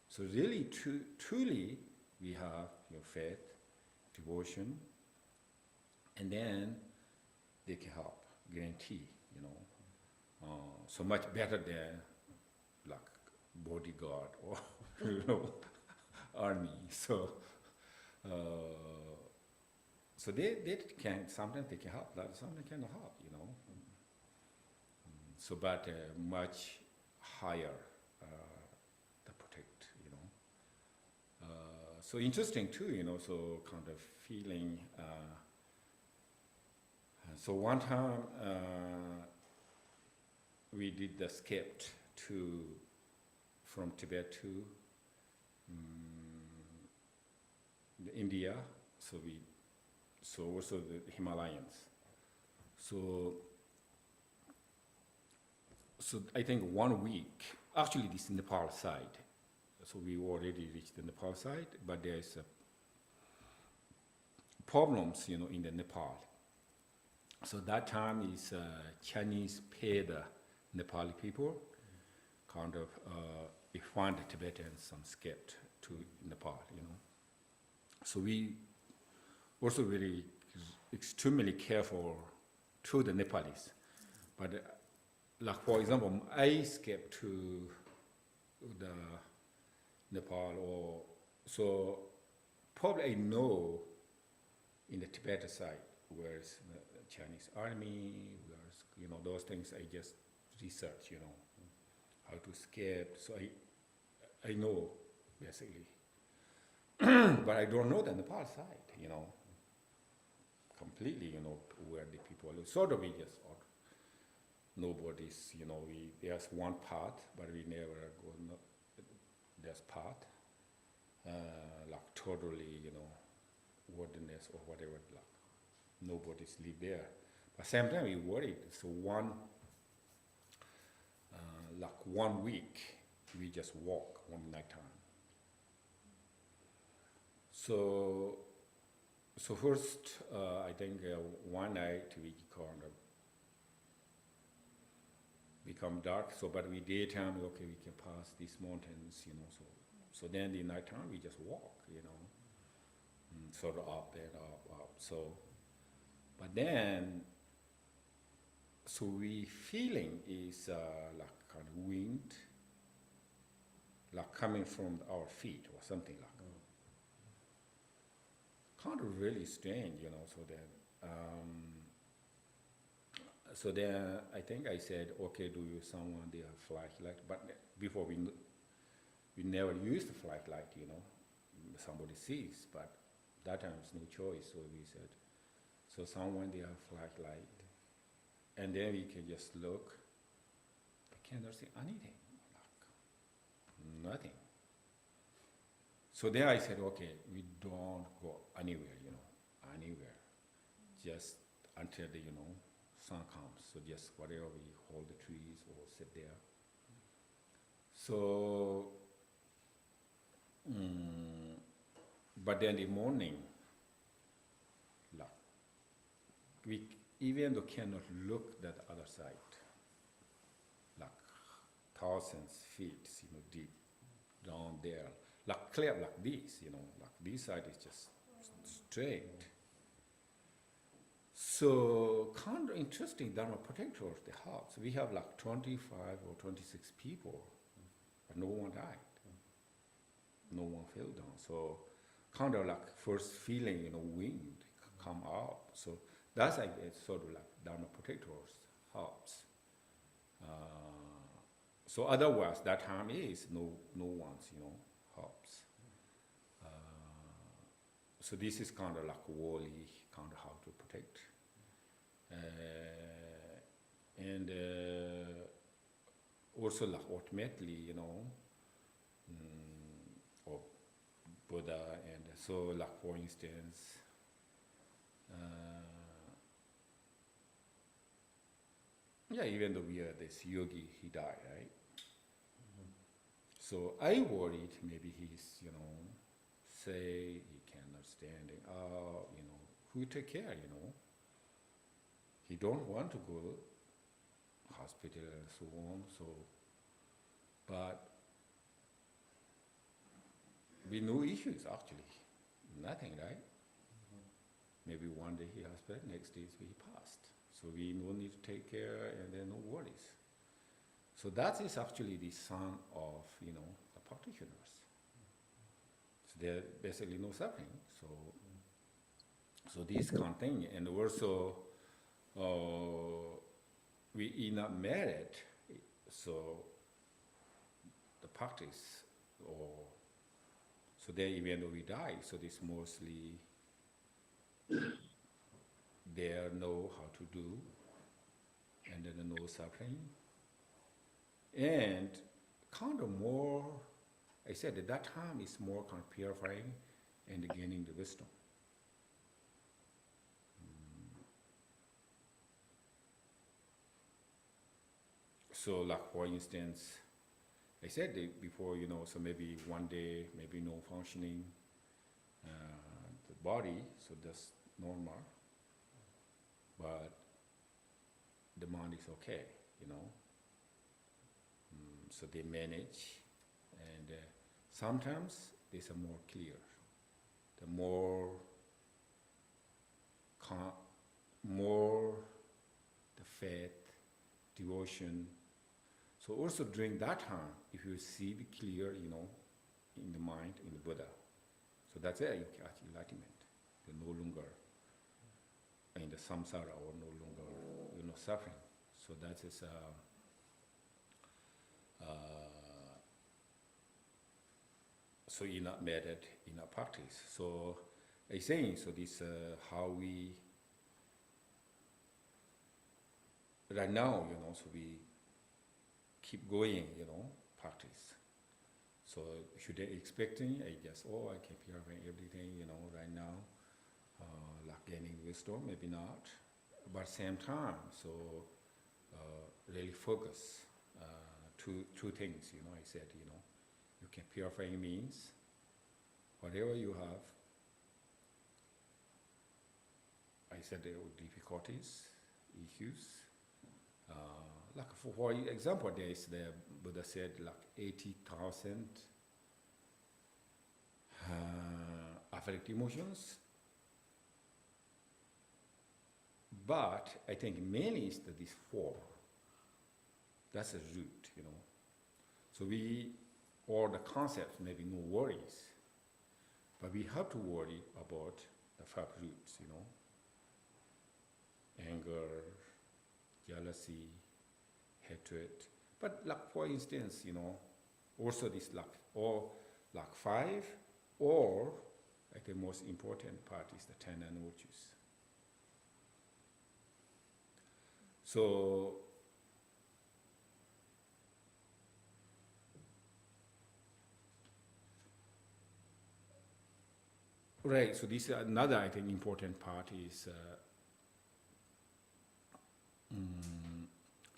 So really, truly, we have faith, devotion, and then they can help, guarantee, so much better than like bodyguard or army. So they can, sometimes they can help, sometimes they cannot help, So but much higher the protect, So interesting too, so kind of feeling. So one time we did the escape from Tibet to India. So also the Himalayas. So I think 1 week. Actually, this is Nepal side. So we already reached the Nepal side, but there's problems, in the Nepal. So that time is Chinese paid Nepali people, kind of we find the Tibetans some escaped to Nepal, So we also very extremely careful to the Nepalese, but like for example, I escaped to the Nepal, or so probably I know in the Tibetan side where's the Chinese army, where's those things I just research, how to escape. So I know basically, but I don't know the Nepal side, completely, where the people live. Sort of we just nobody's, there's one path, but we never go. There's path, like totally, wilderness or whatever. Like nobody's live there. But same time we worried. So like 1 week, we just walk one night time. So So first, I think one night we kind of become dark. So, but we daytime, okay, we can pass these mountains, you know. So then the nighttime we just walk, you know, sort of up and up. So, but then, so we feeling is like kind of wind, like coming from our feet or something like. Kind of really strange, you know. So then I think I said, okay, do you someone their flashlight? But before we never used the flashlight, you know. Somebody sees, but that time it's no choice. So we said, so someone their flashlight, and then we can just look. I cannot see anything, like nothing. So then I said, okay, we don't go anywhere, you know, anywhere, just until the, you know, sun comes. So just whatever we hold the trees or sit there. So, but then the morning, like, we even though cannot look that other side, like thousands feet, you know, deep down there. Like clear like this, you know, like this side is just straight. So kind of interesting Dharma protectors, the house. We have like 25 or 26 people, but no one died. No one fell down. So kind of like first feeling, you know, wind come up. So that's like it's sort of like Dharma protectors house. So otherwise that time is no one's, you know, helps. So this is kind of like Wally, kind of how to protect. And also like ultimately, you know, or Buddha, and so like for instance, yeah, even though we are this yogi, he died, right? So I worried maybe he's, you know, say he cannot standing up, you know, who take care, you know? He don't want to go hospital and so on, so, but we no issues actually, nothing, right? Maybe one day he hospital, next day he passed. So we no need to take care and then no worries. So that is actually the son of, you know, the practitioners. So there basically no suffering. So this kind of thing, and also we are not married, so the practice, or so then even though we die, so this mostly they know how to do, and then no suffering. And kind of more, I said at that time is more kind of purifying and gaining the wisdom. So like for instance, I said before, you know, so maybe one day, maybe no functioning, the body, so that's normal, but the mind is okay, you know. So they manage, and sometimes they are more clear. The more the faith, devotion. So also during that time, if you see the clear, you know, in the mind, in the Buddha, so that's it, you catch enlightenment. You're no longer in the samsara or no longer, you know, suffering. So that is so in our method, in our practice. So I saying, so this how we right now, you know, so we keep going, you know, practice. So should they expecting, I guess, oh, I keep hearing everything, you know, right now, like gaining wisdom, maybe not. But same time, so really focus two things, you know, I said, you know, you can purifying means whatever you have, I said there were difficulties, issues. Like for example, there is the Buddha said like 80,000 affect emotions. But I think mainly is these four. That's the root, So all the concepts, maybe no worries. But we have to worry about the five roots, Anger, jealousy, hatred. But like for instance, also this like five, or I think most important part is the 10 and virtues. So right, so this another I think important part is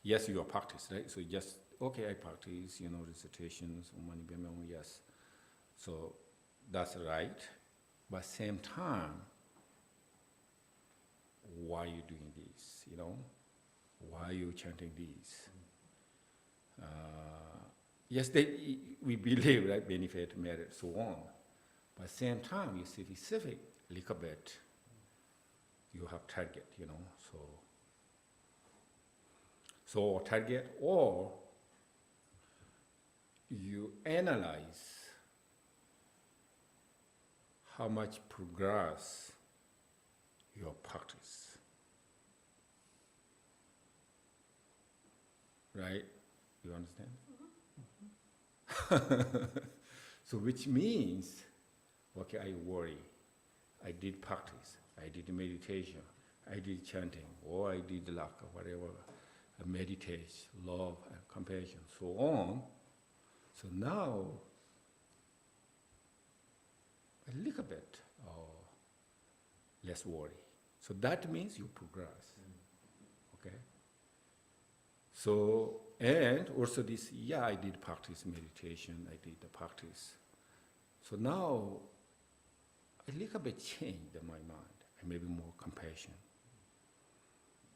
yes, your practice, right? So just okay, I practice, recitations, Om Mani Padme Hum, yes. So that's right. But same time, why are you doing this? Why are you chanting this? Yes, we believe, right, benefit, merit, so on. But same time, you specific little bit, you have target, So target, or you analyze how much progress your practice. Right? You understand? Mm-hmm. So which means, okay, I worry. I did practice. I did meditation. I did chanting. Or I did whatever, meditation, love, and compassion, so on. So now, a little bit less worry. So that means you progress. Okay? So, and also this, I did practice meditation, I did the practice. So now, a little bit changed in my mind, and maybe more compassion,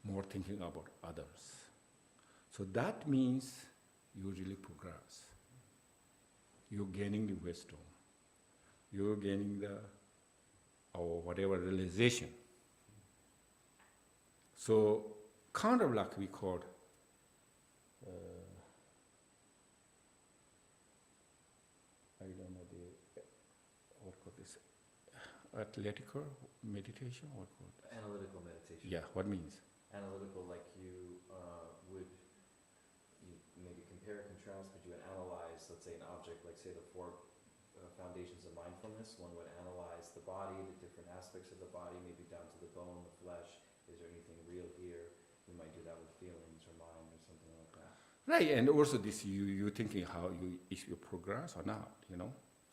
more thinking about others. So that means you really progress. You're gaining the wisdom. You're gaining or whatever realization. So kind of like we call I don't know what called this, athletical meditation, what called? Analytical meditation. Yeah, what means? Analytical, like you would maybe compare, contrast, but you would analyze, let's say, an object, like say the four foundations of mindfulness. One would analyze the body, the different aspects of the body, maybe down to the bone, the flesh. Is there anything real here? You might do that with feelings or mind or something like that. Right, and also this you thinking how if you progress or not,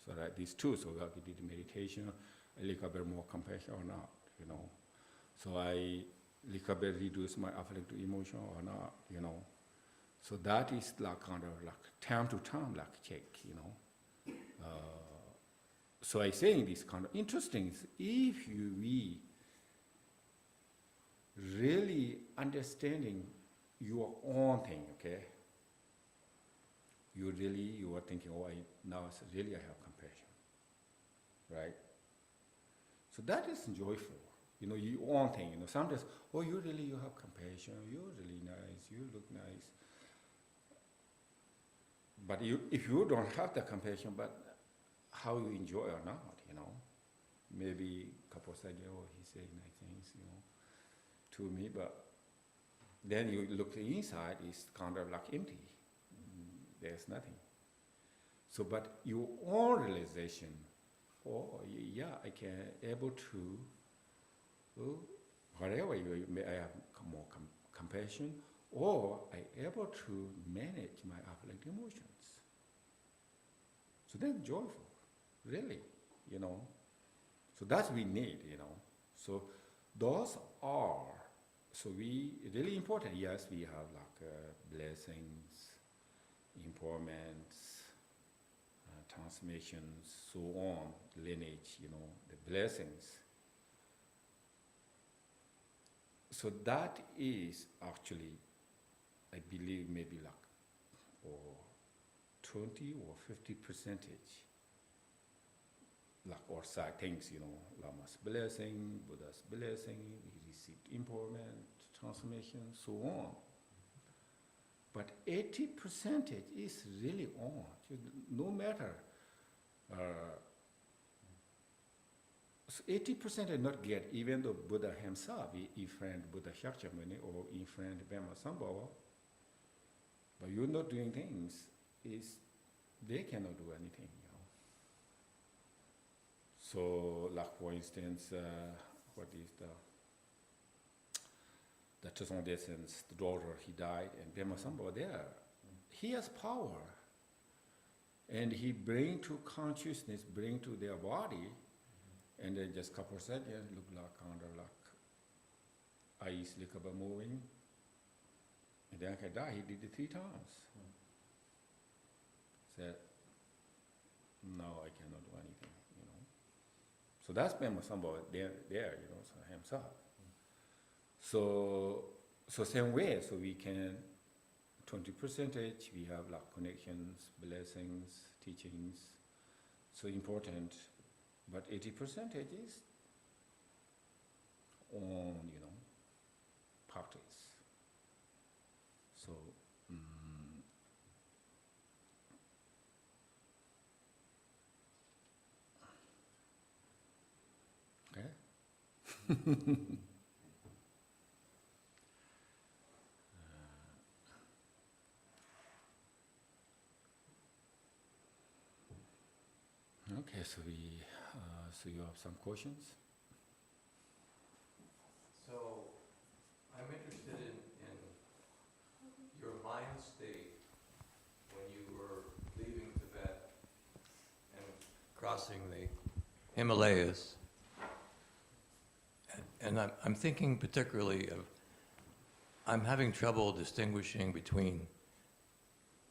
So that these two, so like you did meditation, a little bit more compassion or not, So I little bit reduce my affective emotion or not, So that is like kind of like time to time like check, So I saying this kind of interesting is if we really understanding your own thing, okay? You are thinking, now really I have compassion, right? So that is joyful, your own thing, sometimes, you have compassion, you're really nice, you look nice. But if you don't have the compassion, but how you enjoy or not, maybe a couple of seconds ago he said nice things, to me, but then you look inside, it's kind of like empty. There's nothing. So, but your own realization, I can able to, whatever I have more compassion, or I able to manage my affective emotions. So that's joyful, really, So that's we need, So those are, so we really important. Yes, we have like blessings, empowerments, transmissions, so on, lineage, the blessings. So that is actually, I believe, maybe like or 20 or 50 percentage, like or side things, Lama's blessing, Buddha's blessing, he received empowerment, transformation, so on. But 80% is really on. No matter. So 80% did not get, even though Buddha himself, he friend Buddha Shakyamuni or he friend Bema Sambhava, but you're not doing things, they cannot do anything, So, like for instance, what is the Trisong Descend's daughter, he died, and Bema Sambhava there. He has power, and he bring to consciousness, bring to their body, and then just couple seconds, look like kind of like eyes look about moving, and then I can die. He did it 3 times. Said, no, I cannot do anything, So that's Bema Sambhava there, so himself. So same way, so we can 20% we have like connections, blessings, teachings, so important. But 80% is on, practice. So, okay. Okay, so so you have some questions? So, I'm interested in your mind state when you were leaving Tibet and crossing the Himalayas. And I'm thinking particularly of, I'm having trouble distinguishing between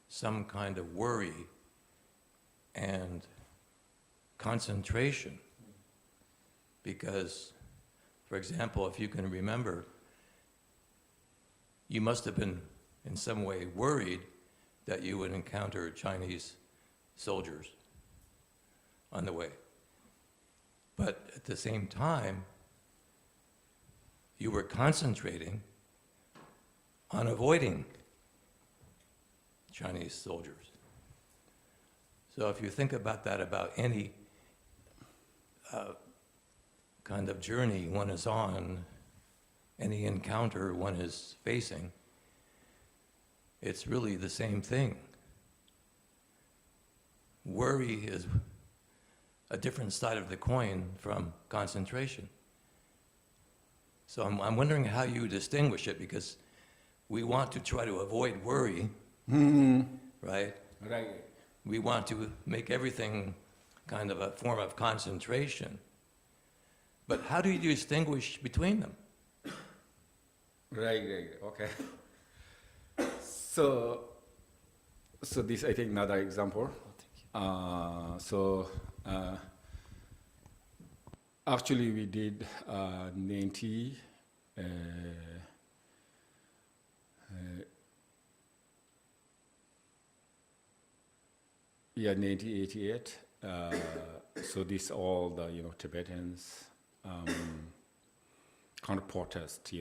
some kind of worry and concentration. Because, for example, if you can remember, you must have been in some way worried that you would encounter Chinese soldiers on the way. But at the same time, you were concentrating on avoiding Chinese soldiers. So if you think about that, about any kind of journey one is on, any encounter one is facing, it's really the same thing. Worry is a different side of the coin from concentration. So I'm wondering how you distinguish it, because we want to try to avoid worry, right? Right. We want to make everything kind of a form of concentration. But how do you distinguish between them? Right, okay. So this, I think, another example. Actually, we did 1988. So this all the Tibetans kind of protest,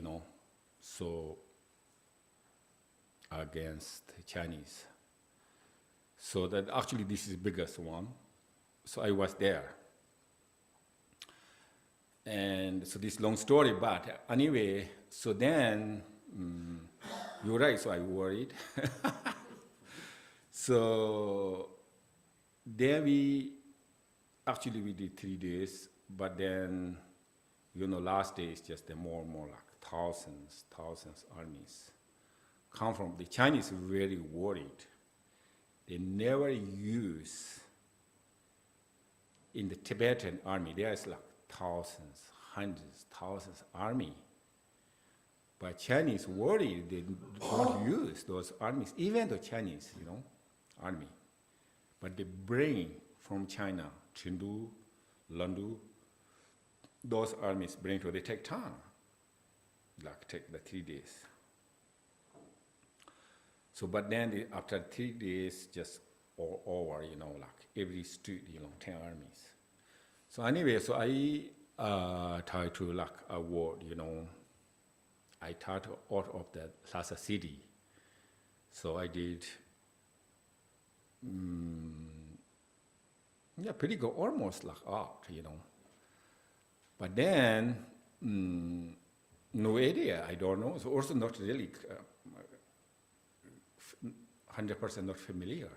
so against the Chinese. So that actually this is the biggest one. So I was there. And so this long story, but anyway, so then, you're right, so I worried. So then we did 3 days, but then, last day is just more and more like thousands armies come from. The Chinese are very worried. They never use, in the Tibetan army, there's like thousands, hundreds, thousands army. But Chinese worried they don't use those armies, even the Chinese, army. But they bring from China, Chengdu, Landu, those armies bring to, they take time. like take the 3 days. So, but then after 3 days, just all over, like every street, 10 armies. So anyway, so I try to like avoid, I tried to out of the Lhasa city. So I did, pretty good, almost like out, But then, no idea, I don't know. So also not really 100% not familiar.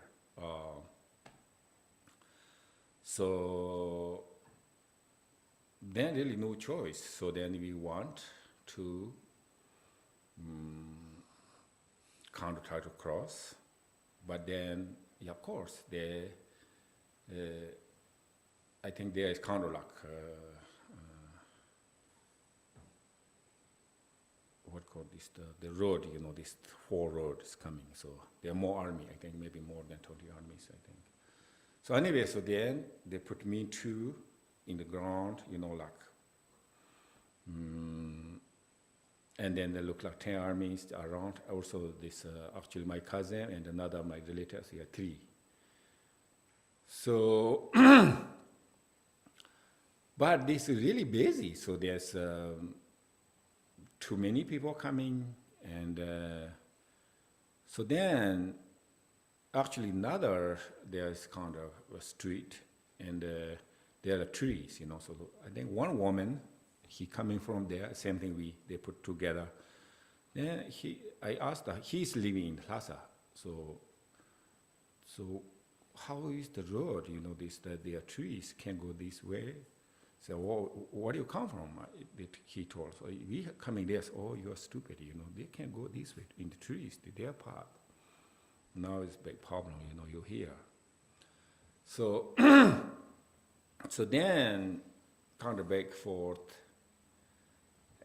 So then really no choice. So then we want to kind of try to cross, but then of course I think there is kind of like what called this the road, this 4 roads coming. So there are more army. I think maybe more than 20 armies. I think. So anyway, so then they put me 2 in the ground, like. And then they look like 10 armies around. Also, this actually my cousin and another my relatives here 3. So, but this is really busy. So there's too many people coming, and so then actually there's kind of a street, and there are trees, So I think one woman. He coming from there, same thing they put together. Then I asked her, he's living in Lhasa, so how is the road, that there are trees, can't go this way. So, where do you come from? He told, so we coming there, so, oh, you're stupid, they can't go this way, in the trees, their path. Now it's a big problem, you're here. So, so then, kind of back forth,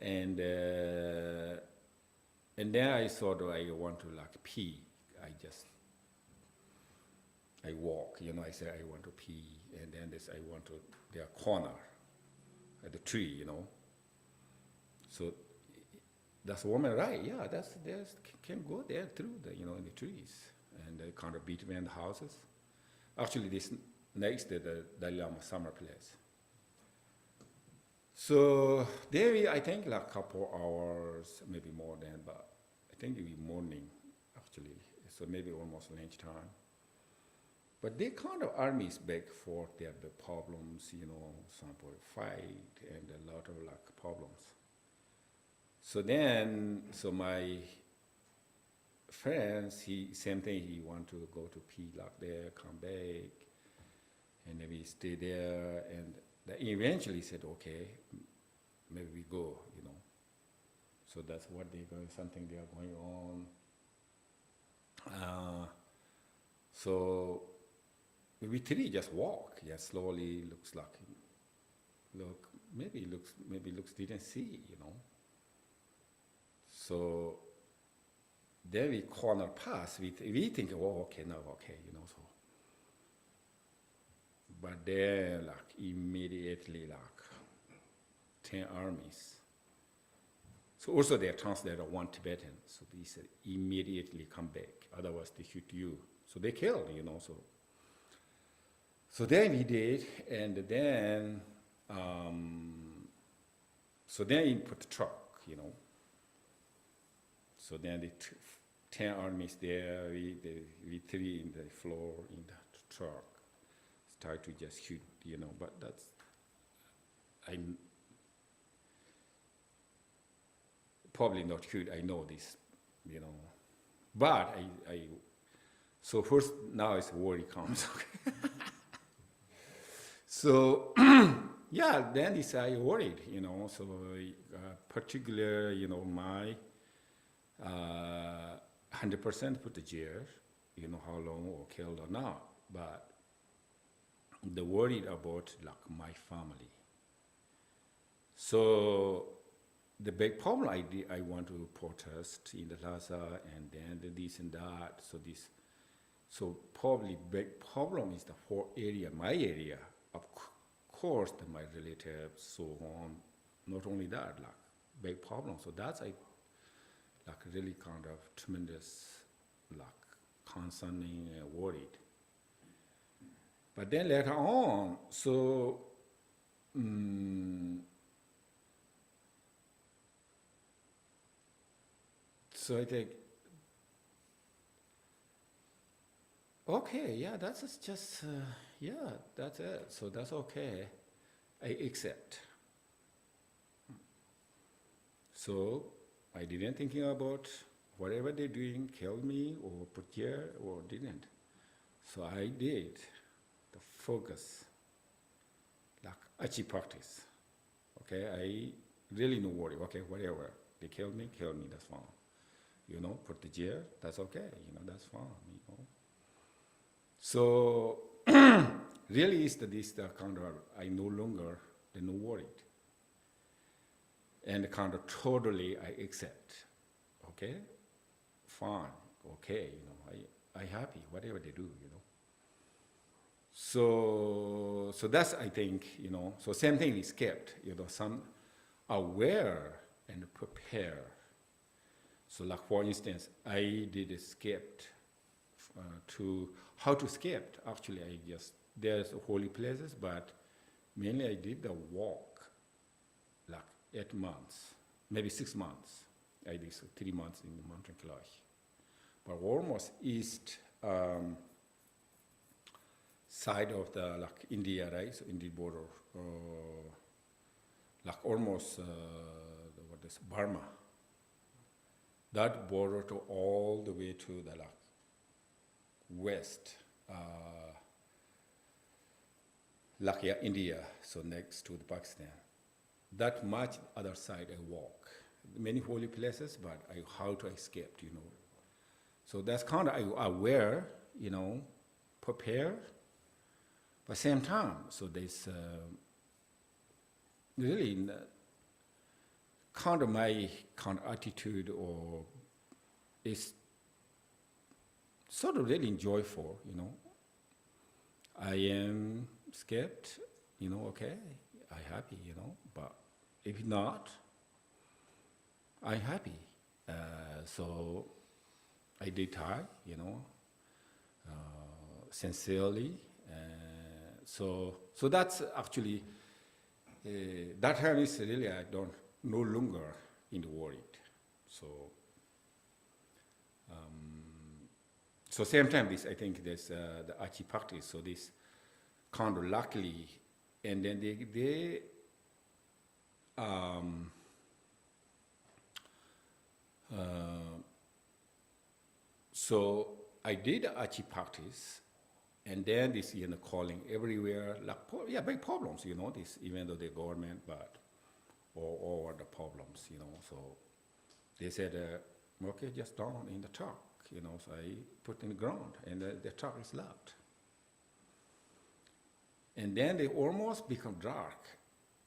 and then I thought I want to like pee. I walk, I say I want to pee, and then I want to, their corner at the tree, So that's a woman, right? Yeah, can go there through the, in the trees, and they kind of beat me in the houses. Actually, this next to the Dalai Lama summer place. So there I think like a couple hours, maybe more than, but I think it will be morning actually. So maybe almost lunchtime. But they kind of armies back forth. They have the problems, some people fight and a lot of like problems. So then, so my friends, same thing. He want to go to pee like there, come back, and then we stay there and. They eventually said, okay, maybe we go, So that's what something they are going on. So we 3 just walk, slowly, maybe looks didn't see, So then we corner pass, we think, oh, okay, now, okay, so. But then, immediately, 10 armies. So also they are translated 1 Tibetan. So they said, immediately come back, otherwise they shoot you. So they killed, So then we did, and then, so then he put the truck, So then the 10 armies there, we 3 in the floor in the truck. Try to just shoot, but that's, I'm probably not shoot, I know this, but so first, now it's worry comes, So, then I worried, so particular, my 100% put the jail, how long or killed or not, but the worried about my family. So the big problem I want to protest in the Lhasa and then this and that. So probably big problem is the whole area, my area. Of course, my relatives, so on. Not only that, big problem. So that's like really kind of tremendous, like concerning and worried. But then later on, so so I think, okay, yeah, that's just yeah, that's it. So that's okay. I accept. So I didn't thinking about whatever they're doing, kill me or put here or didn't. So I did the focus, like achi practice. Okay, I really no worry. Okay, whatever they kill me, that's fine. You know, put the jail, that's okay. You know, that's fine. You know. So really is the kind of I no longer no worried. And kind of totally I accept. Okay? Fine, okay, you know, I happy, whatever they do, you know. So that's I think, you know, so same thing is kept, you know, some aware and prepare. So like for instance, I did escape to how to escape. Actually, I just there's holy places, but mainly I did the walk, like 8 months, maybe 6 months. I did 3 months in the mountain clash, but almost east side of the like India, right? So Indian border, like almost what is Burma. That border to all the way to the like west, like yeah, India, so next to the Pakistan. That much other side I walk. Many holy places, but how to escape, you know. So that's kind of aware, you know, prepare, but same time. So there's really kind of my kind of attitude or is sort of really joyful, you know. I am scared, you know, okay, I happy, you know, but if not, I happy. So I did try, you know, sincerely. So that's actually, that time is really, I don't, no longer in the worried. So, so same time, this, I think there's the Achi practice, so this kind of luckily, and then they so I did Achi practice, and then this, you know, calling everywhere, like, yeah, big problems, you know, this, even though the government, but, or the problems, you know, so they said, okay, just down in the truck, you know, so I put in the ground, and the truck is locked. And then they almost become dark,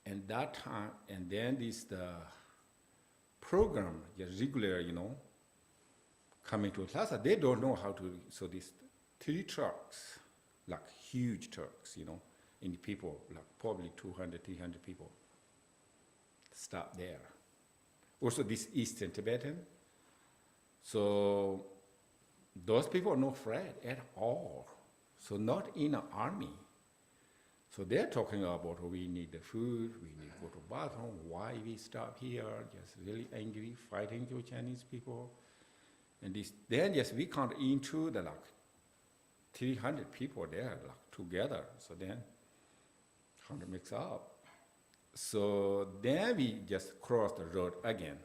and that time, and then this, the program, just regular, you know, coming to Plaza, they don't know how to, so these 3 trucks, like huge trucks, you know, and the people, like probably 200, 300 people, stop there. Also this Eastern Tibetan, so those people are not afraid at all. So not in an army. So they're talking about, oh, we need the food, we need to go to bathroom, why we stop here, just really angry, fighting to Chinese people. And this, then yes, we count into the like 300 people there, like together. So then, how to mix up. So then we just cross the road again.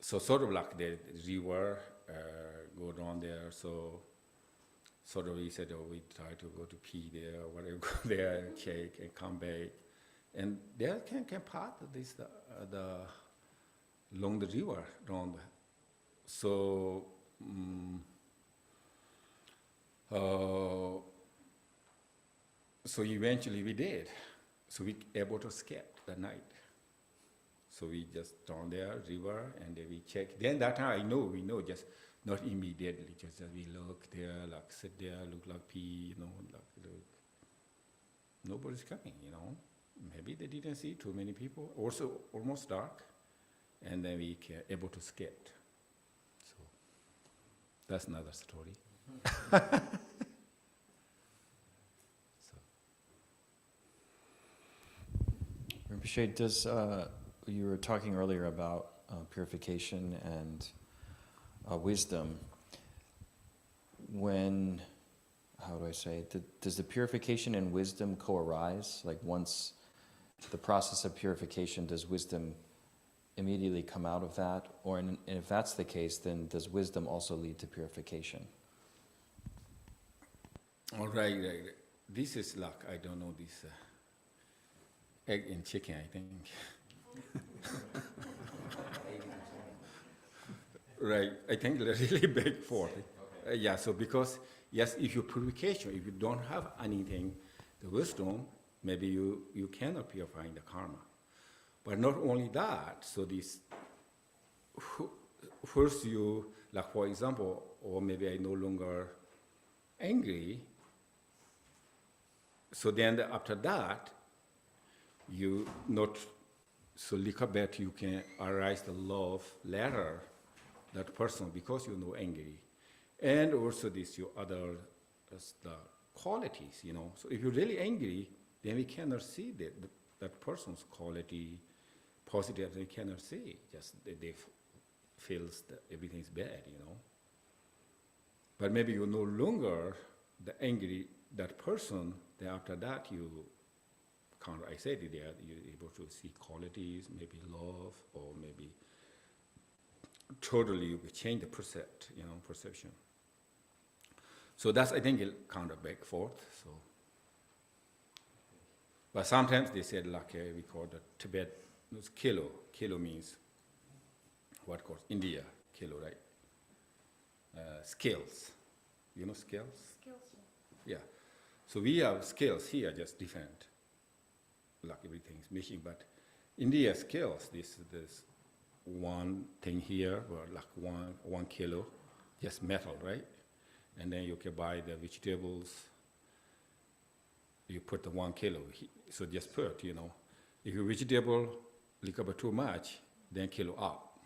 So sort of like the river go down there. So sort of we said, oh, we try to go to pee there, or whatever, go there, check and come back. And there can pass this along the river down there. So so eventually we did. So we able to escape that night. So we just down there, river, and then we check. Then that time we know, just not immediately, just that we look there, like sit there, look like pee, you know, like look. Nobody's coming, you know. maybe they didn't see too many people. Also, almost dark, and then we were able to skate. So that's another story. Rinpoche, does, you were talking earlier about purification and wisdom. When, how do I say, does the purification and wisdom co-arise? Like once the process of purification, does wisdom immediately come out of that? Or and if that's the case, then does wisdom also lead to purification? All right, right. This is like, I don't know, this egg and chicken, I think. Right, I think they're really big for it. Yeah, so because, yes, if you purification, if you don't have anything, the wisdom, maybe you cannot purify the karma. But not only that, so this, first you, like for example, or maybe I no longer angry, so then after that, you not, so little bit you can arise the love later, that person, because you know angry. And also this your other the qualities, you know. So if you're really angry, then we cannot see that person's quality, positive, they cannot see. Just they feels that everything's bad, you know. But maybe you're no longer the angry that person. Then after that you can't. I said it there. You're able to see qualities, maybe love, or maybe totally you change the perception. So that's, I think, it kind of back forth. So, but sometimes they said like we call the Tibet kilo. Kilo means what called India kilo, right? Scales, you know scales. Skills. Yeah. So we have scales here, just different. Like everything's missing, but India scales. This one thing here, or like 1 kilo, just metal, right? And then you can buy the vegetables. You put the 1 kilo. So just put, you know, if your vegetable look up too much, then kilo up.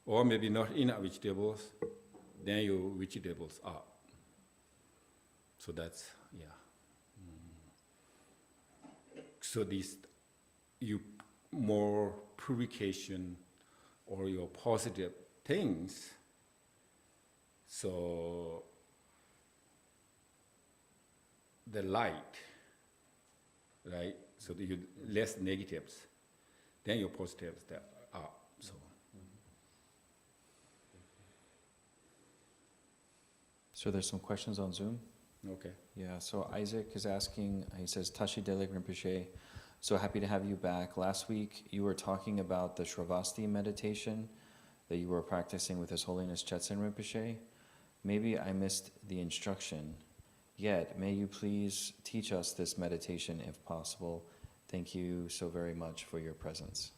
Or maybe not enough vegetables, then your vegetables up. So that's, yeah. So this, you more purification or your positive things, so the light, right? So that you less negatives, then your positives that are up. So. So there's some questions on Zoom. Okay. Yeah, so Isaac is asking, he says, Tashi Delik Rinpoche, so happy to have you back. Last week you were talking about the Shravasti meditation that you were practicing with His Holiness Jetsun Rinpoche. Maybe I missed the instruction. Yet, may you please teach us this meditation if possible. Thank you so very much for your presence.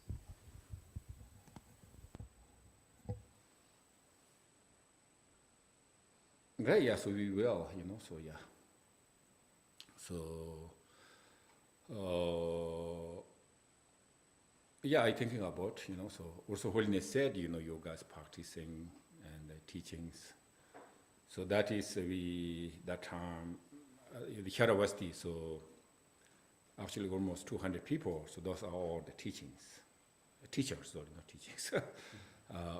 Right, yeah, so we will, you know, so yeah. So, yeah, I'm thinking about, you know, so also Holiness said, you know, yoga is practicing and teachings. So that is, that time, the Charavasti, so actually almost 200 people, so those are all the teachings. Teachers, sorry, not teachings.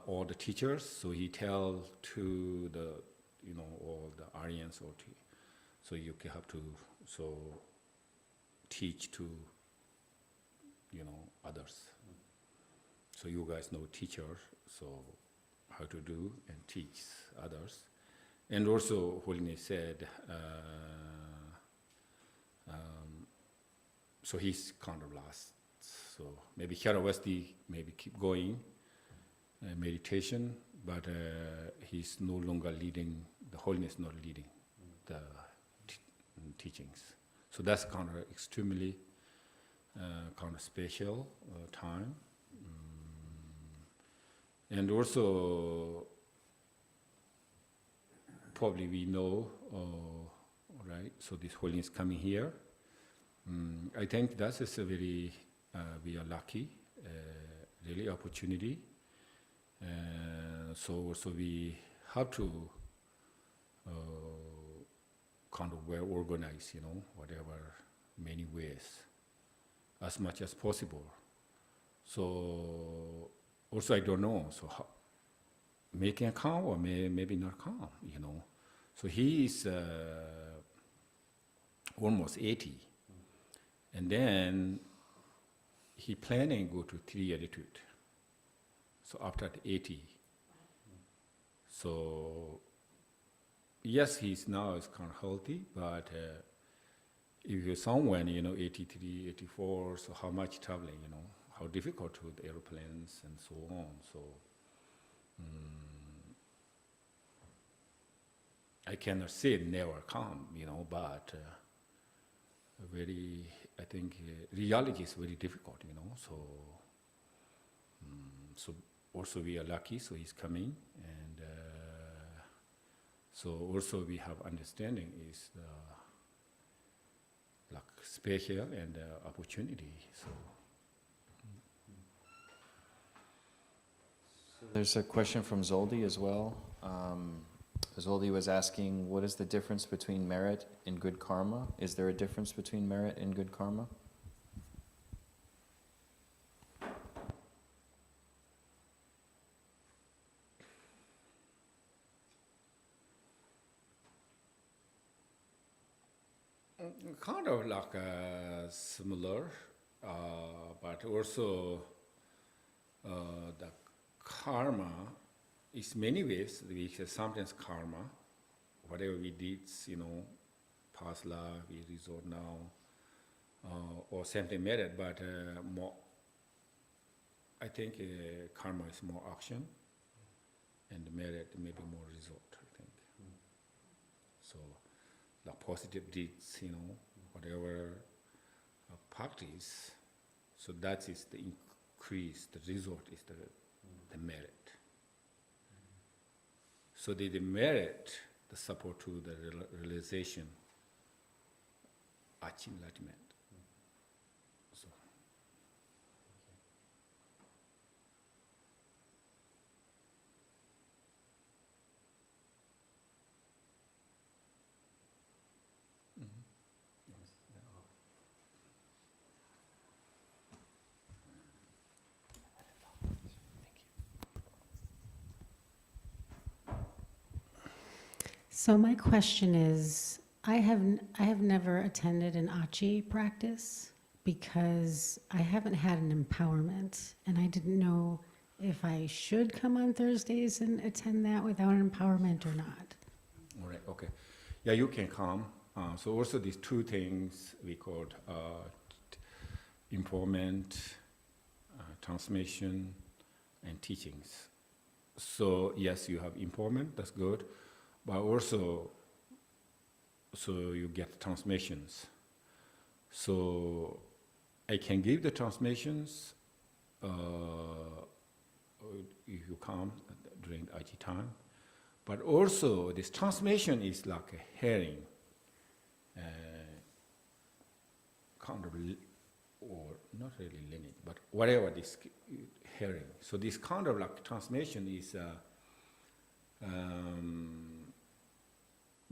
All the teachers, so he tell to the, you know, all the Aryans, or so you can have to, so teach to, you know, others. So you guys know teacher, so how to do and teach others. And also, Holiness said, so he's kind of last. So maybe Charavasti maybe keep going, meditation, but he's no longer leading, the Holiness not leading the teachings. So that's kind of extremely kind of special time. And also, probably we know, right, so this Holiness coming here, I think that is a very, we are lucky, really opportunity. So we have to kind of well organized, whatever, many ways, as much as possible. So also I don't know, so how, may can come or maybe not come, So he is almost 80. And then he planning go to 3 altitude. So after 80. So yes, he's now is kind of healthy, but if you're someone, 83, 84, so how much traveling, how difficult with airplanes and so on. So I cannot say never come, but very, I think reality is very difficult, So, so also we are lucky, so he's coming, and so also we have understanding is like special and opportunity. So. There's a question from Zoldi as well. Zoldi was asking, what is the difference between merit and good karma? Is there a difference between merit and good karma? Kind of like similar, but also the karma is many ways. We say sometimes karma, whatever we did, past life, we resort now, or something merit, but more, I think karma is more action, and merit maybe more result, I think. So, like positive deeds, whatever practice, so that is the increase, the result is the merit. So the merit, the support to the realization, enlightenment. So. So my question is, I have never attended an Achi practice because I haven't had an empowerment, and I didn't know if I should come on Thursdays and attend that without an empowerment or not. All right, okay. Yeah, you can come. So also these two things we called empowerment, transmission, and teachings. So yes, you have empowerment, that's good. But also, so you get transmissions. So I can give the transmissions if you come during the IT time. But also, this transmission is like a hearing, kind of, or not really lineage, but whatever this hearing. So this kind of like transmission is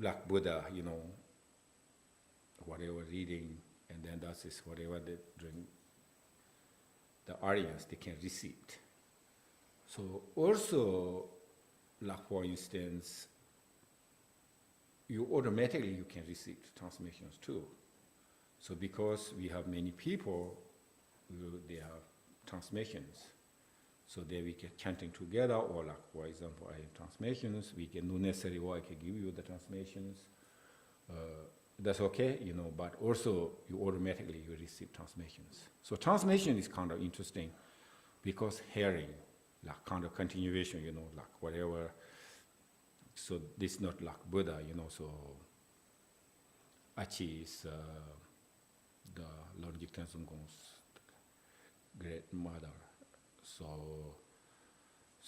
like Buddha, whatever reading, and then that is whatever they during the audience they can receive. So also, like for instance, you can receive transmissions too. So because we have many people, they have transmissions. So there we get chanting together, or like, for example, I have transmissions, we can not necessarily, I can give you the transmissions. That's okay, but also you automatically you receive transmissions. So transmission is kind of interesting because hearing, like kind of continuation, like whatever. So this is not like Buddha, so Achi is the Lord Jigten Sungkong's great mother. So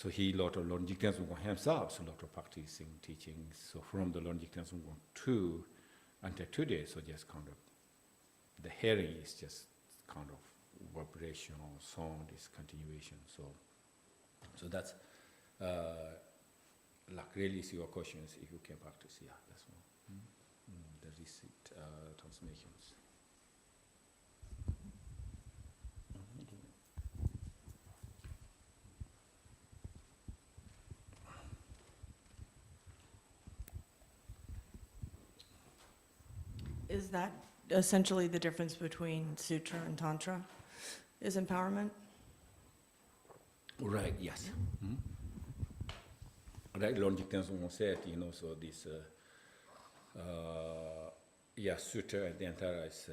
he lot of Lord Jigten Sungkong himself, so a lot of practicing teachings. So from the Lord Jigten Sungkong to until today, so just kind of the hearing is just kind of vibrational sound is continuation. So that's like really is your questions if you can practice. Yeah, that's one. The receipt transmissions. Is that essentially the difference between Sutra and Tantra, is empowerment? Right, yes. Right, logic tension said, so this, Sutra and Tantra is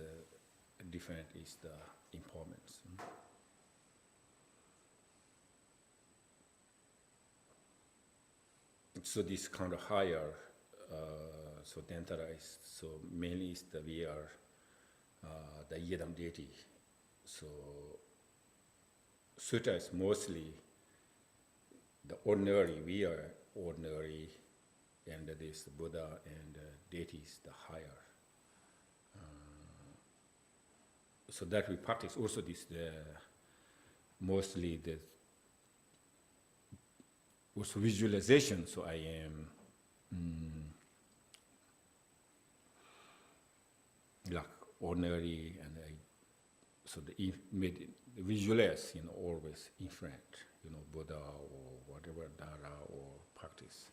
different, is the empowerment. So this kind of higher, so Tantra is, so mainly is the we are the Yedam deity. So Sutra is mostly the ordinary, we are ordinary, and this Buddha and deity is the higher. So that we practice also this mostly the also visualization. So I am like ordinary, and so the visualize always in front, Buddha or whatever Dara or practice.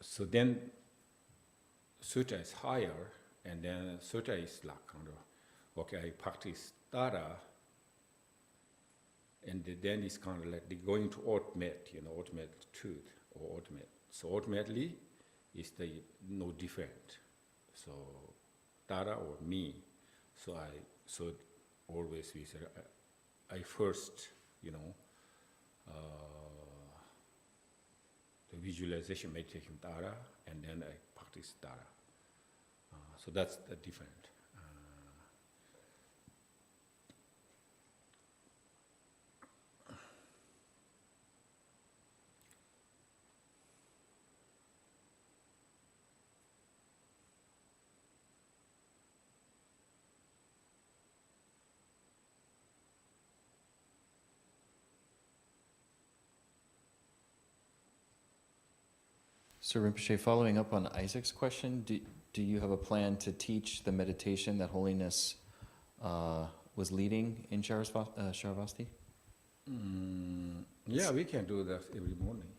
So then Sutra is higher, and then Sutra is like kind of, okay, I practice Dara, and then it's kind of like going to ultimate, ultimate truth or ultimate. So ultimately, it's the no different. So Dara or me. So always we say, I first, the visualization meditation Dara, and then I practice Dara. So that's the different. So Rinpoche, following up on Isaac's question, do you have a plan to teach the meditation that holiness was leading in Sharavasti? Yeah, we can do that every morning.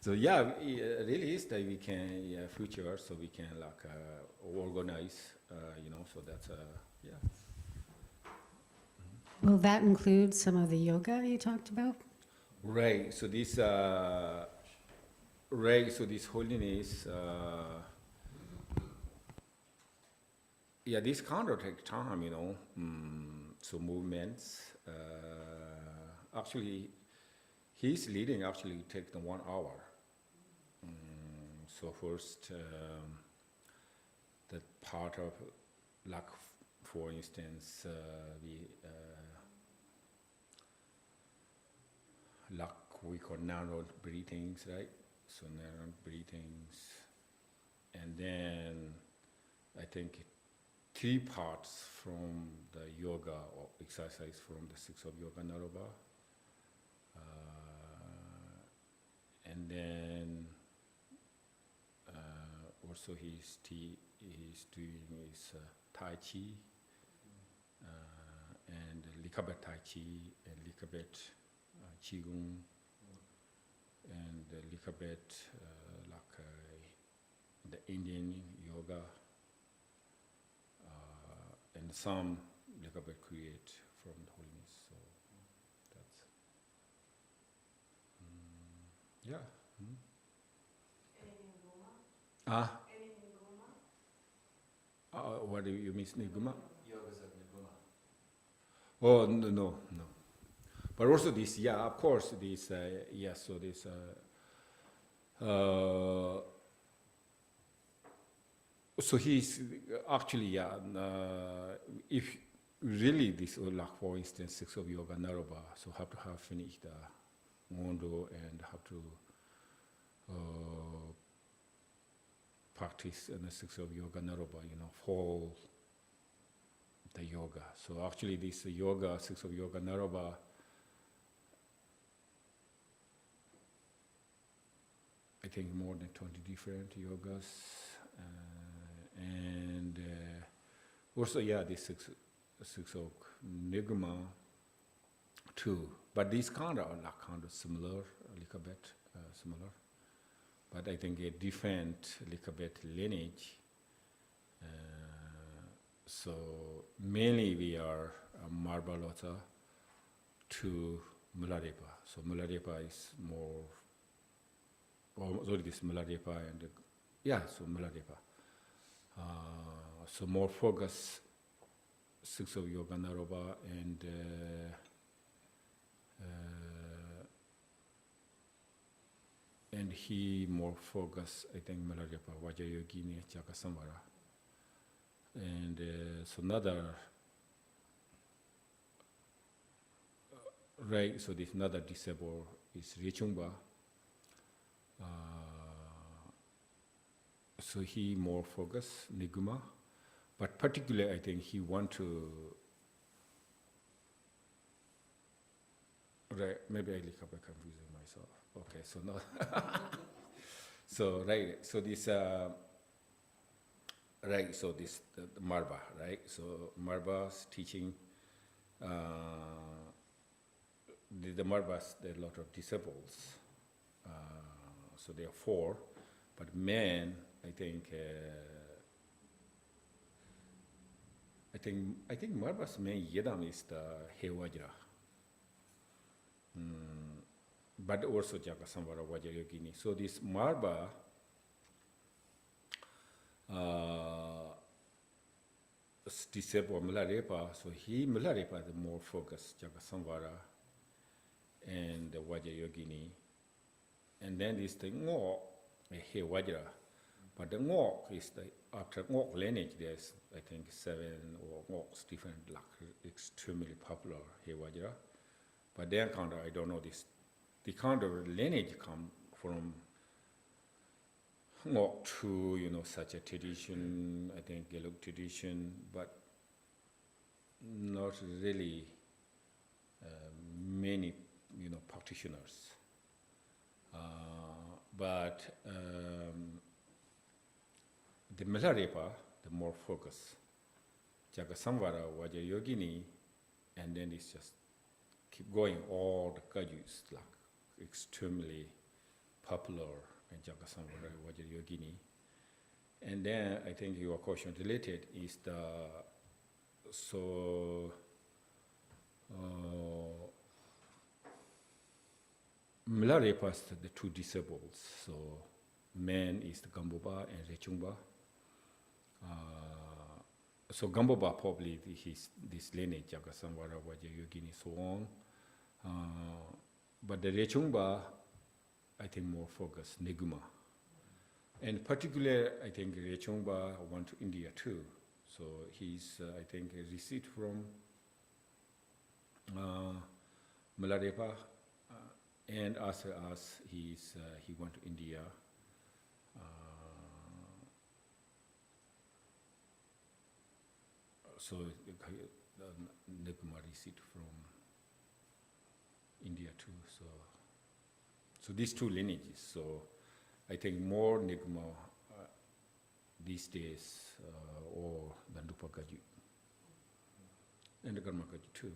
So yeah, it really is that we can future, so we can like organize, so that's yeah. Will that include some of the yoga you talked about? Right. So this this holiness, this kind of take time, so movements. Actually, his leading actually take the 1 hour. So first, the part of, like, for instance, like we call narrow breathings, right? So narrow breathings, and then I think 3 parts from the yoga or exercise from the 6 of Yoga Naroba, and then also he's doing his Tai Chi and Likabet Tai Chi and Likabet Qigong and Likabet like the Indian yoga and some Likabet create from the holiness. So that's yeah. What do you mean, Niguma? Yogas of Niguma. Oh, no. But also this, of course, this, so this, so he's actually, if really this, like for instance, 6 of Yoga Naroba, so have to have finished the Mondo and have to practice in the six of yoga naroba, for the yoga. So actually this yoga, six of yoga naroba, I think more than 20 different yogas. And also, this six of nigma too. But these kind of similar, a little bit similar. But I think a different, little bit lineage. So mainly we are Marbalota to Mularepa. So Mularepa is more, this Mularepa and so Mularepa. So more focus, six of yoga naroba and he more focus, I think, Mularepa, Vajrayogini, Chakasamvara. And so another, right, so this another disciple is Richungba. So he more focus, Niguma. But particularly, I think he want to, right, maybe I look up, I'm confusing myself. Okay, so no. So, right, so this, right, so this, the Marba, right? So Marba's teaching, the Marbas, there are a lot of disciples. So there are 4, but men, I think Marba's main Yedam is the Hewajra. But also Jagasamvara Vajrayogini. So this Marba, disciple Mularepa, so he Mularepa the more focus Jagasamvara and the Vajrayogini. And then this the Ngok, He Vajra. But the Ngok is the, after Ngok lineage, there's I think 7 or Ngoks different, like extremely popular He Vajra. But their kind of, I don't know this, the kind of lineage come from Ngok to, such a tradition, I think Gelug tradition, but not really many, practitioners. But the Milarepa, the more focus, Jagasamvara, Vajrayogini, and then it's just keep going, all the Kajus, like extremely popular in Jagasamvara, Vajrayogini. And then I think your question related is the, so, Milarepa's the 2 disciples, so man is the Gamboba and Rechungba. So Gamboba probably this lineage, Jagasamvara, Vajrayogini, so on. But the Rechungba, I think more focus, Neguma. And particularly, I think Rechungba went to India too. So he's, I think, received from Milarepa. And after us, he went to India. So Nigma received from India too. So these 2 lineages. So I think more Nigma these days, or than Drupon Gaju, and the Karma Gaju too.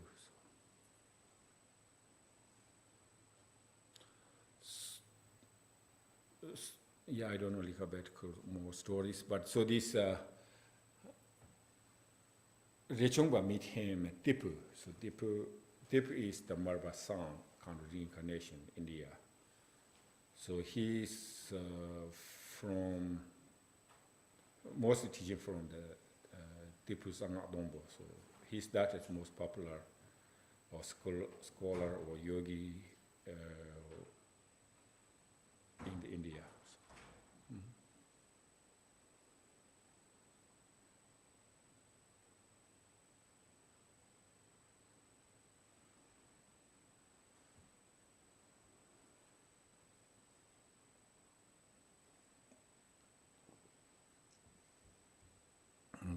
Yeah, I don't know a bit more stories, but so this Rechungba meet him at Tipu. So Tipu is the Marba son, kind of reincarnation in India. So he's from, mostly teaching from the Tipu Sangha Dombo. So he's that is most popular, or scholar or yogi in India.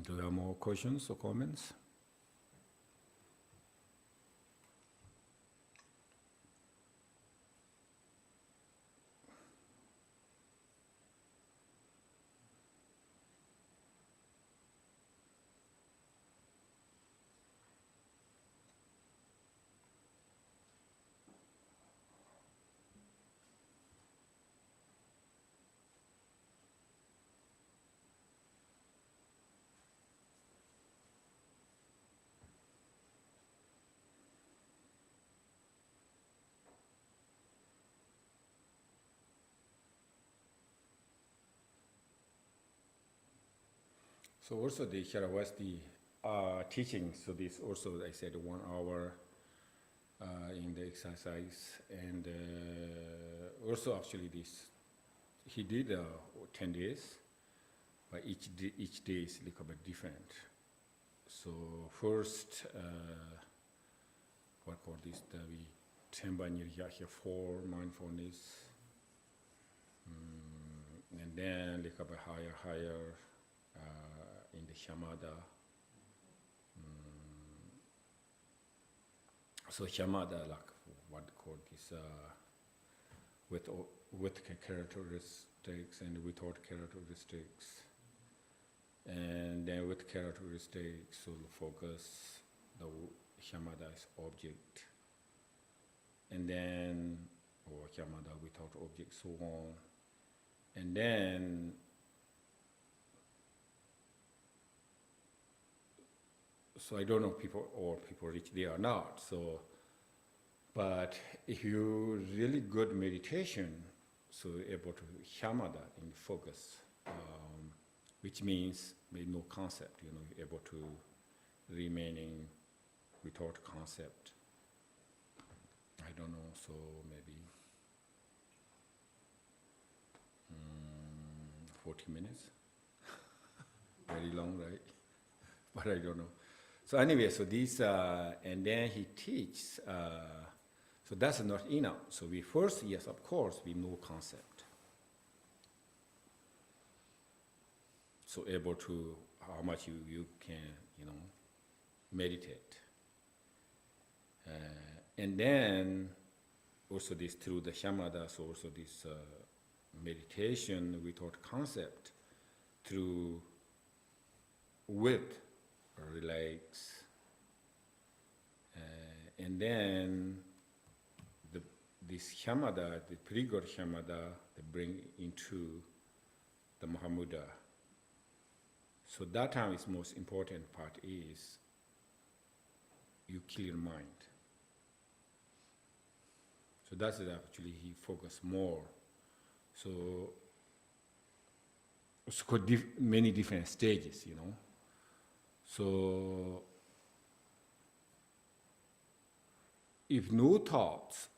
Do you have more questions or comments? So also the here was the teaching. So this also I said 1 hour in the exercise, and also actually this he did 10 days, but each day is a little bit different. So first, what called this? We tembanir here for mindfulness, and then a little bit higher. In the shamatha. So shamatha, like what called this, with characteristics and without characteristics. And then with characteristics, so focus, the shamatha is object. And then, or shamatha without object, so on. And then, so I don't know people reach there or not. So, but if you really good meditation, so able to shamatha in focus, which means maybe no concept, able to remaining without concept. I don't know. So maybe 40 minutes. Very long, right? But I don't know. So anyway, so this, and then he teaches, so that's not enough. So we first, yes, of course, we know concept. So able to, how much you can, meditate. And then, also this through the shamatha, so also this meditation without concept, through with, relax, and then this shamatha, the pretty-good shamatha, they bring into the Mahamudra. So that time is most important part is you clear mind. So that's it actually he focused more. So it's got many different stages, So, if no thoughts,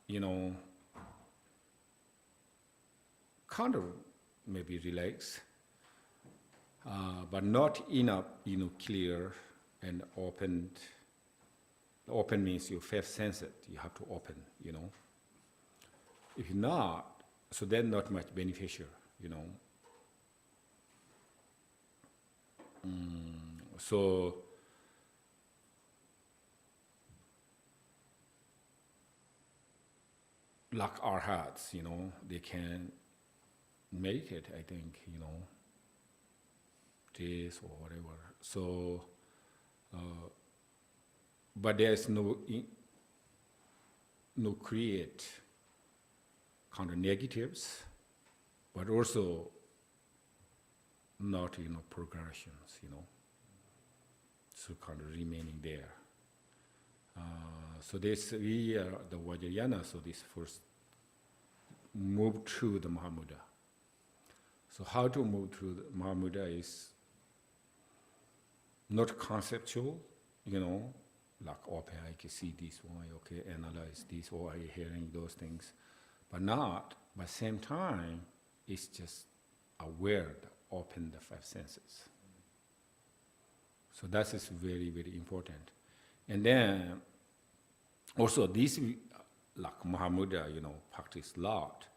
kind of maybe relax, but not enough, clear and open. Open means your fifth sense, you have to open, If not, so then not much beneficial, So, like our hearts, they can meditate, I think, days or whatever. So, but there's no create kind of negatives, but also not, progressions, So kind of remaining there. So this, we are the Vajrayana, so this first move through the Mahamudra. So how to move through the Mahamudra is not conceptual, like, okay, I can see this one, okay, analyze this, or I hearing those things, but not, but same time, it's just aware, open the five senses. So that is very, very important. And then, also this, like Mahamudra, practice a lot.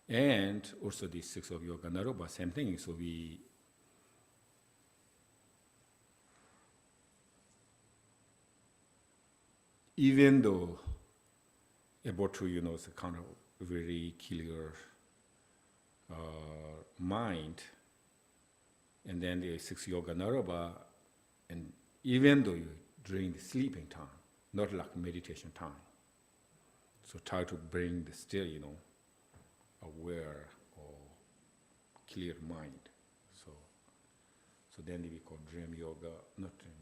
And also this 6 of Yoga Naropa, same thing. So we even though able to, it's a kind of very clear mind, and then the 6 yoga narava, and even though you during the sleeping time, not like meditation time. So try to bring the still, aware or clear mind. So then we call dream yoga, not dream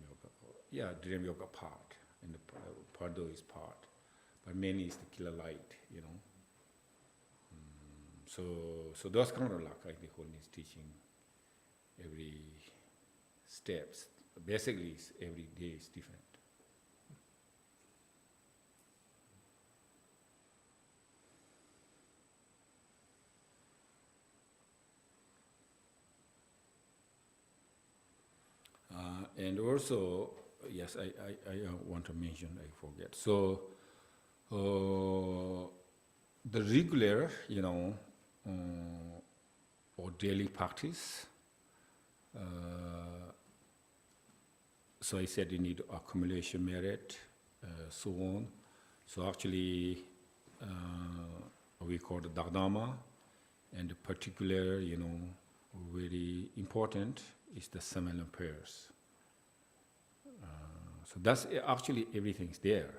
yoga, dream yoga part, and the Pardo is part, but mainly is the killer light, So those kind of like the holiness teaching, every steps, basically every day is different. And also, yes, I want to mention, I forget. So, the regular, or daily practice, so I said you need accumulation merit, so on. So actually, we call the Dharma, and the particular, very important is the silent prayers. So that's actually everything's there,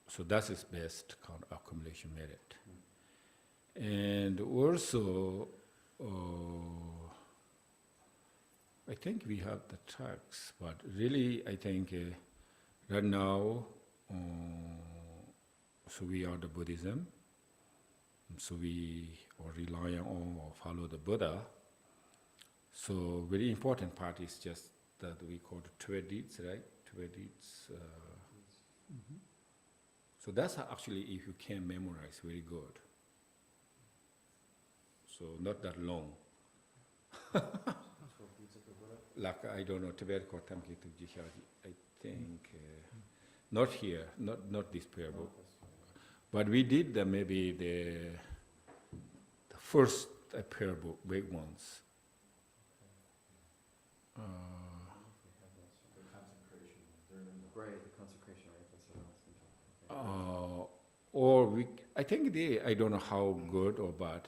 So that is best kind of accumulation merit. And also, I think we have the tracks, but really I think right now, so we are the Buddhism, so we are relying on or follow the Buddha. So very important part is just that we call the 12 deeds, right? 12 deeds. So that's actually, if you can memorize, very good. So not that long. Like, I don't know, Tibet called Tamkitu Jihaji, I think, not here, not this prayer book. But we did maybe the first prayer book, big ones. Right, the consecration, right? That's what I was thinking. Or I think I don't know how good or bad.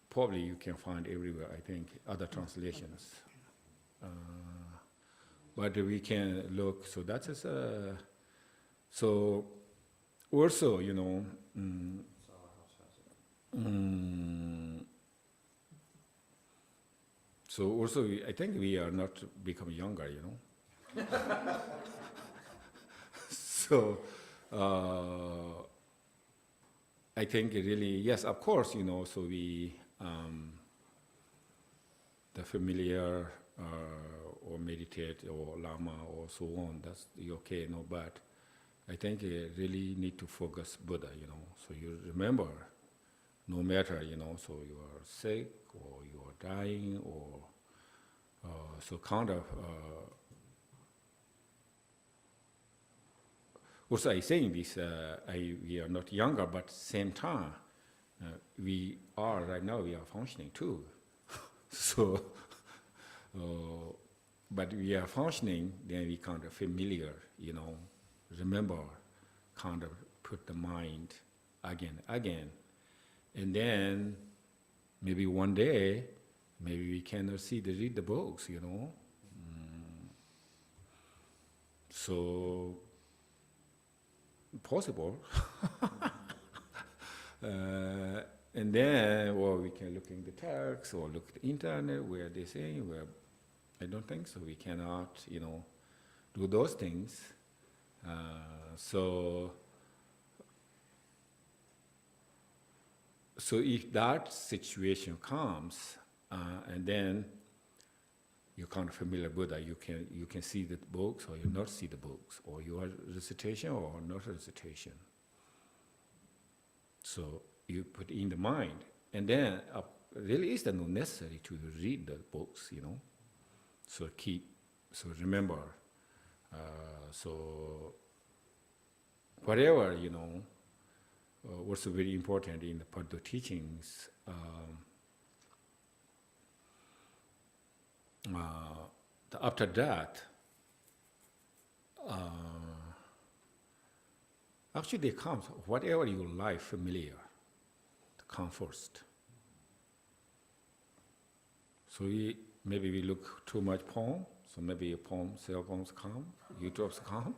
Probably you can find everywhere, I think, other translations. But we can look, so that is, so also, so also I think we are not becoming younger, So, I think really, yes, of course, so we, the familiar or meditate or Lama or so on, that's okay, but I think you really need to focus Buddha, so you remember, no matter, so you are sick or you are dying or, so kind of, also I saying this, we are not younger, but same time, we are, right now we are functioning too. So, but we are functioning, then we kind of familiar, remember, kind of put the mind again. And then maybe one day, maybe we can read the books, So, possible. And then, we can look in the text or look at the internet where they say, where I don't think so. We cannot, do those things. So if that situation comes, and then you're kind of familiar Buddha, you can see the books or you not see the books, or you are recitation or not recitation. So you put in the mind, and then really is not necessary to read the books, So remember, so whatever, what's very important in the Pado teachings, after that, Actually, they come, whatever you like familiar, come first. So maybe we look too much porn, so maybe a porn, cell phones come, YouTube's come.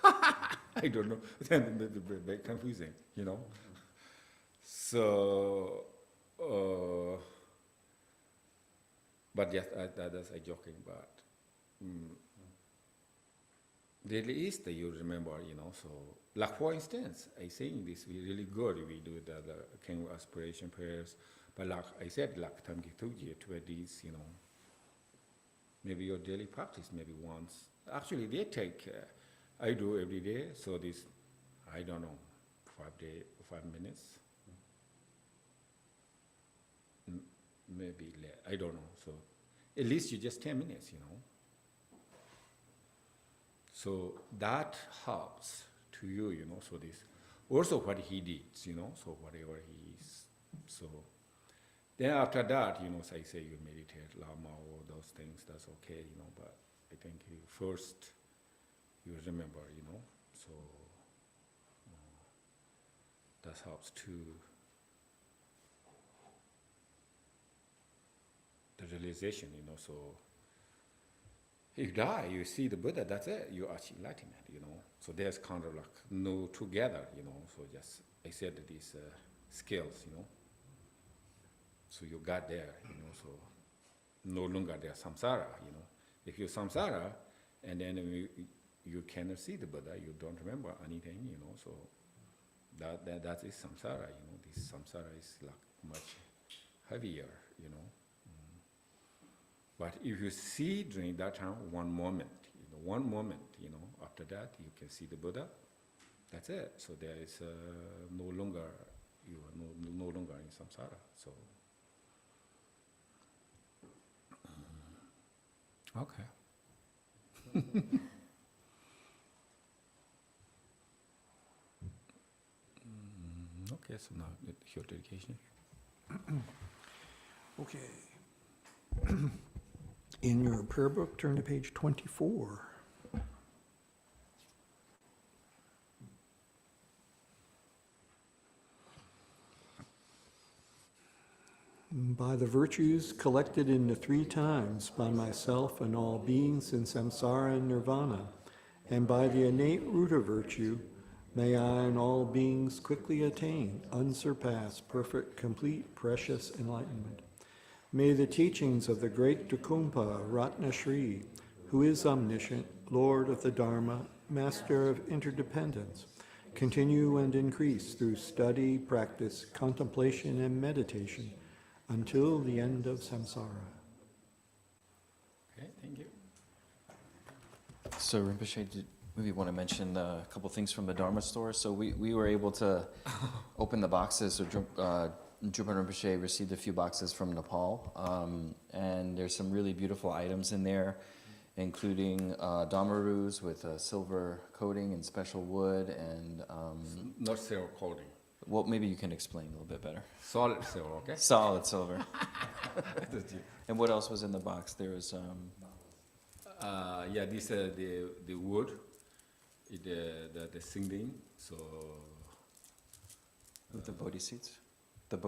I don't know, then maybe very confusing, you know. So, but yes, that's a joking, but really is that you remember, you know, so, like for instance, I think this we really good, we do the King aspiration prayers, but like I said, like Tam Gituji, to these, you know, maybe your daily practice, maybe once. Actually, they take, I do every day, so this, I don't know, 5 minutes. Maybe less, I don't know, so at least you just 10 minutes, you know. So that helps to you, you know, so this, also what he did, you know, so whatever he is, so. Then after that, you know, so I say you meditate, Lama, or those things, that's okay, you know, but I think you first, you remember, you know, so that helps to the realization, you know, so if you die, you see the Buddha, that's it, you achieve enlightenment, you know. So there's kind of like no together, you know, so just, I said these skills, you know. So you got there, you know, so no longer there's samsara, you know. If you samsara, and then you cannot see the Buddha, you don't remember anything, you know, so that is samsara, you know. This samsara is like much heavier, you know. But if you see during that time one moment, you know, after that you can see the Buddha, that's it. So there is no longer, you are no longer in samsara, so. Okay. Okay, so now your dedication. Okay. In your prayer book, turn to page 24. By the virtues collected in the 3 times by myself and all beings in samsara and nirvana, and by the innate root of virtue, may I and all beings quickly attain unsurpassed, perfect, complete, precious enlightenment. May the teachings of the great Dukumpa Ratna Shri, who is omniscient, Lord of the Dharma, Master of interdependence, continue and increase through study, practice, contemplation, and meditation until the end of samsara. Okay, thank you. So Rinpoche, did maybe want to mention a couple things from the Dharma store. So we were able to open the boxes. So Drupon Rinpoche received a few boxes from Nepal, and there's some really beautiful items in there, including Dhammarus with a silver coating and special wood, and Not silver coating. well, maybe you can explain a little bit better. Solid silver, okay? Solid silver. And what else was in the box? There was Yeah, this the wood, the singing. So with the bodhi seats. The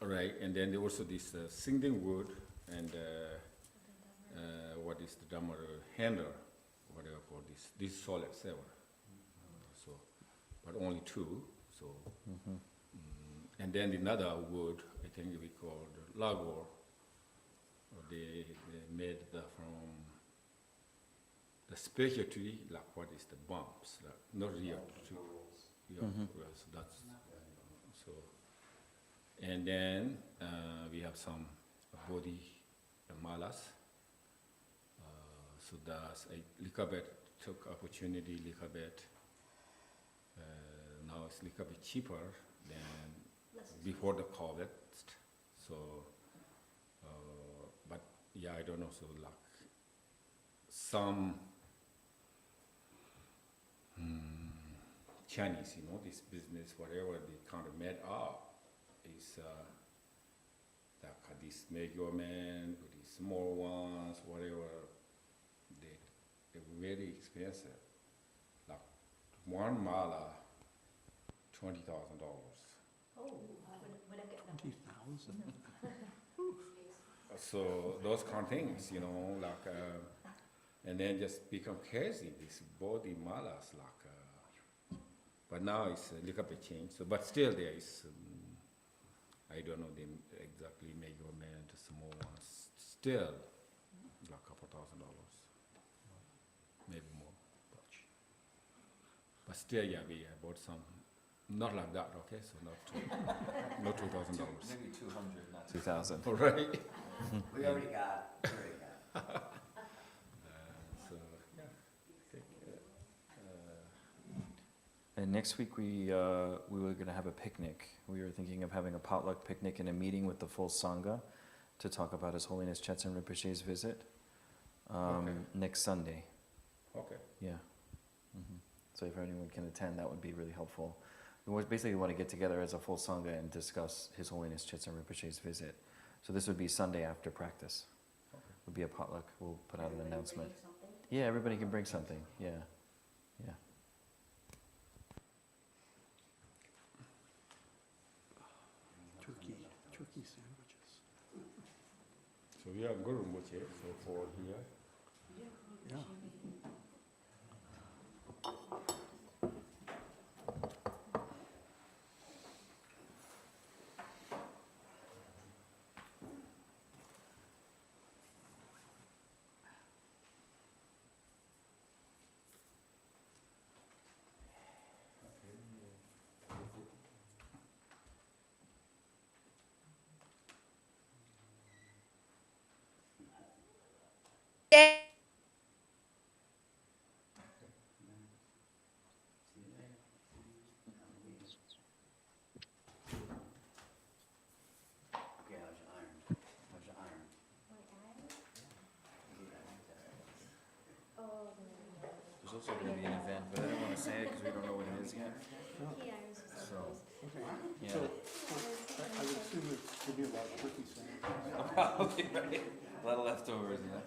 right, and then there also this singing wood and what is the Dhamma handle, whatever called this. This is solid silver. So, but only 2. So, and then another wood, I think we called lagor. They made from the special tree, like what is the bumps, like not real tree. Yeah, so that's so. And then we have some bodhi malas. So that's a little bit took opportunity, little bit. Now it's a little bit cheaper than before the COVID. So, but yeah, I don't know. So like some Chinese, you know, this business, whatever they kind of made up is like this measurement, or these small ones, whatever. They're very expensive. Like one mala, $20,000. $20,000? So those kind of things, you know, like, and then just become crazy. This body malas, like, but now it's a little bit changed. So, but still there is, I don't know the exactly measurement, small ones. Still, like a couple $1,000, maybe more. But still, yeah, we bought some. Not like that, okay? So not $2,000. Maybe 200, not 2,000. All right. We already got it. So yeah. And next week we were going to have a picnic. We were thinking of having a potluck picnic and a meeting with the full Sangha to talk about His Holiness Chetsen Rinpoche's visit next Sunday. Okay. Yeah. So if anyone can attend, that would be really helpful. We basically want to get together as a full Sangha and discuss His Holiness Chetsen Rinpoche's visit. So this would be Sunday after practice. Okay. Would be a potluck. We'll put out an announcement. Yeah, everybody can bring something. Yeah. Yeah. Turkey sandwiches. So we are Guru Rinpoche, so for here. Yeah. Okay, how's your iron? How's your iron? There's also going to be an event, but I don't want to say it because we don't know what it is yet. So, Okay. yeah. So I would assume there'll be a lot of turkey sandwiches. Probably, right? A lot of leftovers, yeah.